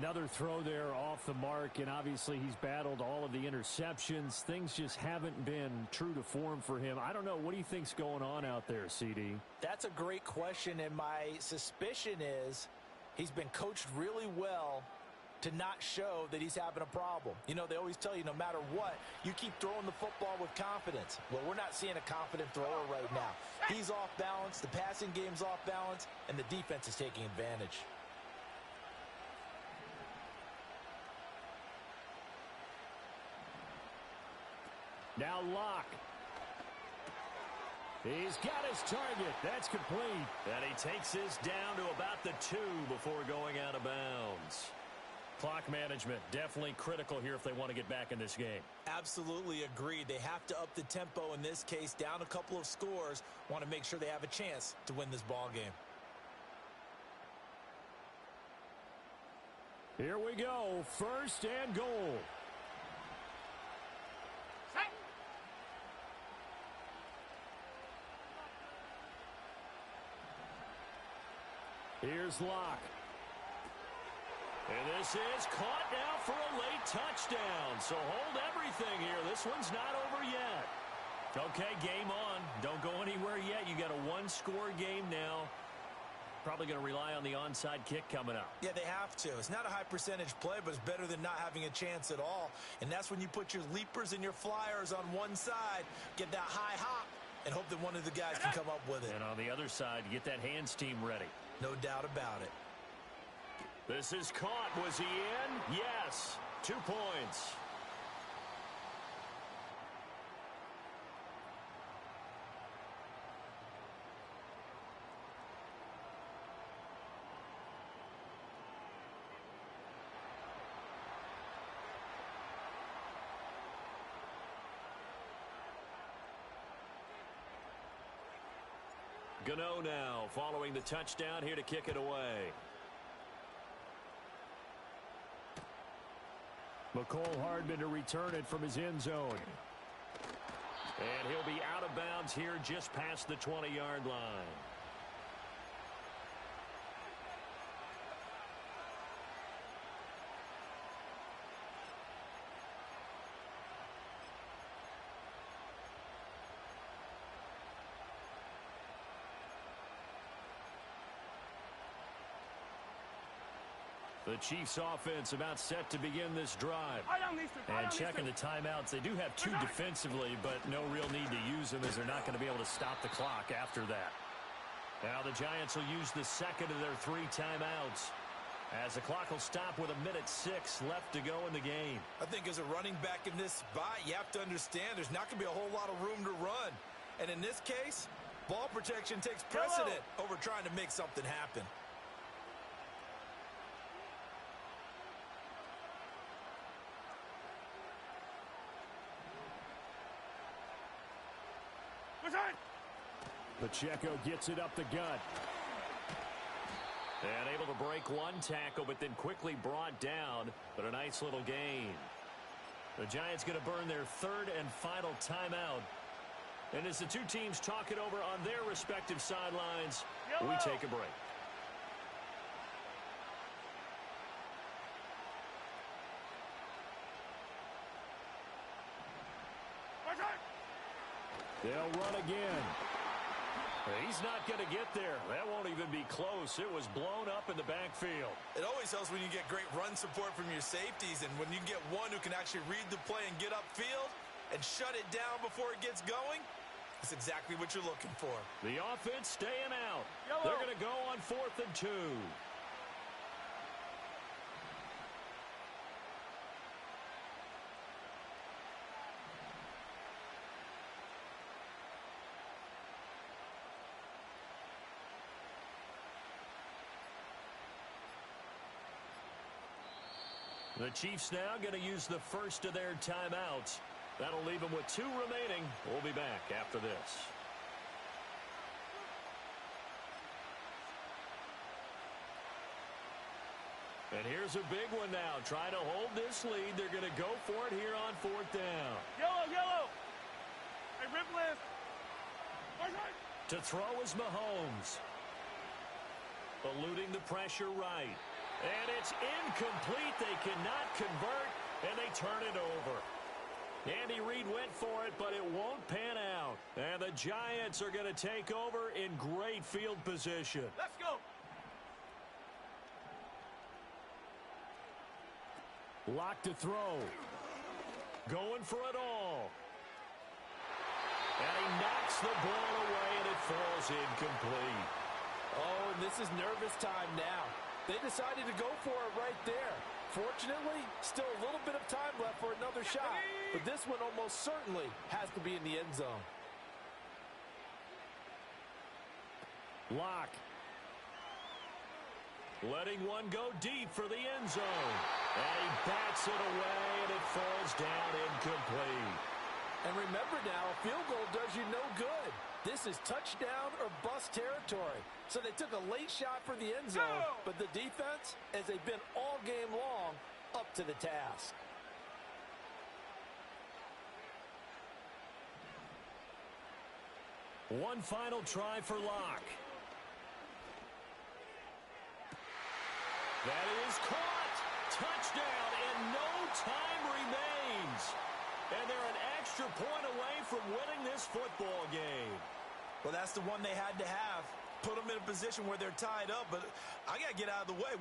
Another throw there off the mark, and obviously he's battled all of the interceptions. Things just haven't been true to form for him. I don't know. What do you think's going on out there, CD? That's a great question, and my suspicion is he's been coached really well to not show that he's having a problem. You know, they always tell you no matter what, you keep throwing the football with confidence. Well, we're not seeing a confident thrower right now. He's off balance, the passing game's off balance, and the defense is taking advantage. Now Locke. He's got his target. That's complete. And he takes this down to about the 2 before going out of bounds. Clock management, definitely critical here if they want to get back in this game. Absolutely agreed. They have to up the tempo in this case, down a couple of scores. Want to make sure they have a chance to win this ball game. Here we go. First and goal. Here's Locke. And this is caught now for a late touchdown. So hold everything here. This one's not over yet. Okay, game on. Don't go anywhere yet. You got a 1-score game now. Probably going to rely on the onside kick coming up. Yeah, they have to. It's not a high percentage play, but it's better than not having a chance at all. And that's when you put your leapers and your flyers on one side, get that high hop, and hope that one of the guys can come up with it. And on the other side, get that hands team ready. No doubt about it. This is caught. Was he in? Yes. 2 points. Gano now following the touchdown here to kick it away. McCole Hardman to return it from his end zone. And he'll be out of bounds here just past the 20-yard line. The Chiefs offense about set to begin this drive. And checking the timeouts, they do have 2 defensively, but no real need to use them as they're not going to be able to stop the clock after that. Now the Giants will use the second of their 3 timeouts as the clock will stop with 1:06 left to go in the game. I think as a running back in this spot, you have to understand there's not going to be a whole lot of room to run. And in this case, ball protection takes precedent over trying to make something happen. Pacheco gets it up the gut. And able to break one tackle, but then quickly brought down. But a nice little gain. The Giants going to burn their 3rd and final timeout. And as the 2 teams talk it over on their respective sidelines, we take a break. They'll run again. He's not going to get there. That won't even be close. It was blown up in the backfield. It always helps when you get great run support from your safeties, and when you get one who can actually read the play and get upfield and shut it down before it gets going, that's exactly what you're looking for. The offense staying out. They're going to go on 4th and 2. The Chiefs now going to use the first of their timeouts. That'll leave them with 2 remaining. We'll be back after this. And here's a big one now. Trying to hold this lead. They're going to go for it here on 4th down. Yellow, yellow. Hey, rip list. To throw is Mahomes. Eluding the pressure right. And it's incomplete. They cannot convert, and they turn it over. Andy Reid went for it, but it won't pan out. And the Giants are going to take over in great field position. Let's go. Lock to throw. Going for it all. And he knocks the ball away, and it falls incomplete. Oh, and this is nervous time now. They decided to go for it right there. Fortunately, still a little bit of time left for another shot. But this one almost certainly has to be in the end zone. Lock. Letting one go deep for the end zone. And he bats it away, and it falls down incomplete. And remember now, a field goal does you no good. This is touchdown or bust territory. So they took a late shot for the end zone, but the defense, as they've been all game long, up to the task. One final try for Locke. That is caught. Touchdown, and no time remains. And they're an extra point away from winning this football game. Well, that's the one they had to have. Put them in a position where they're tied up, but I got to get out of the way.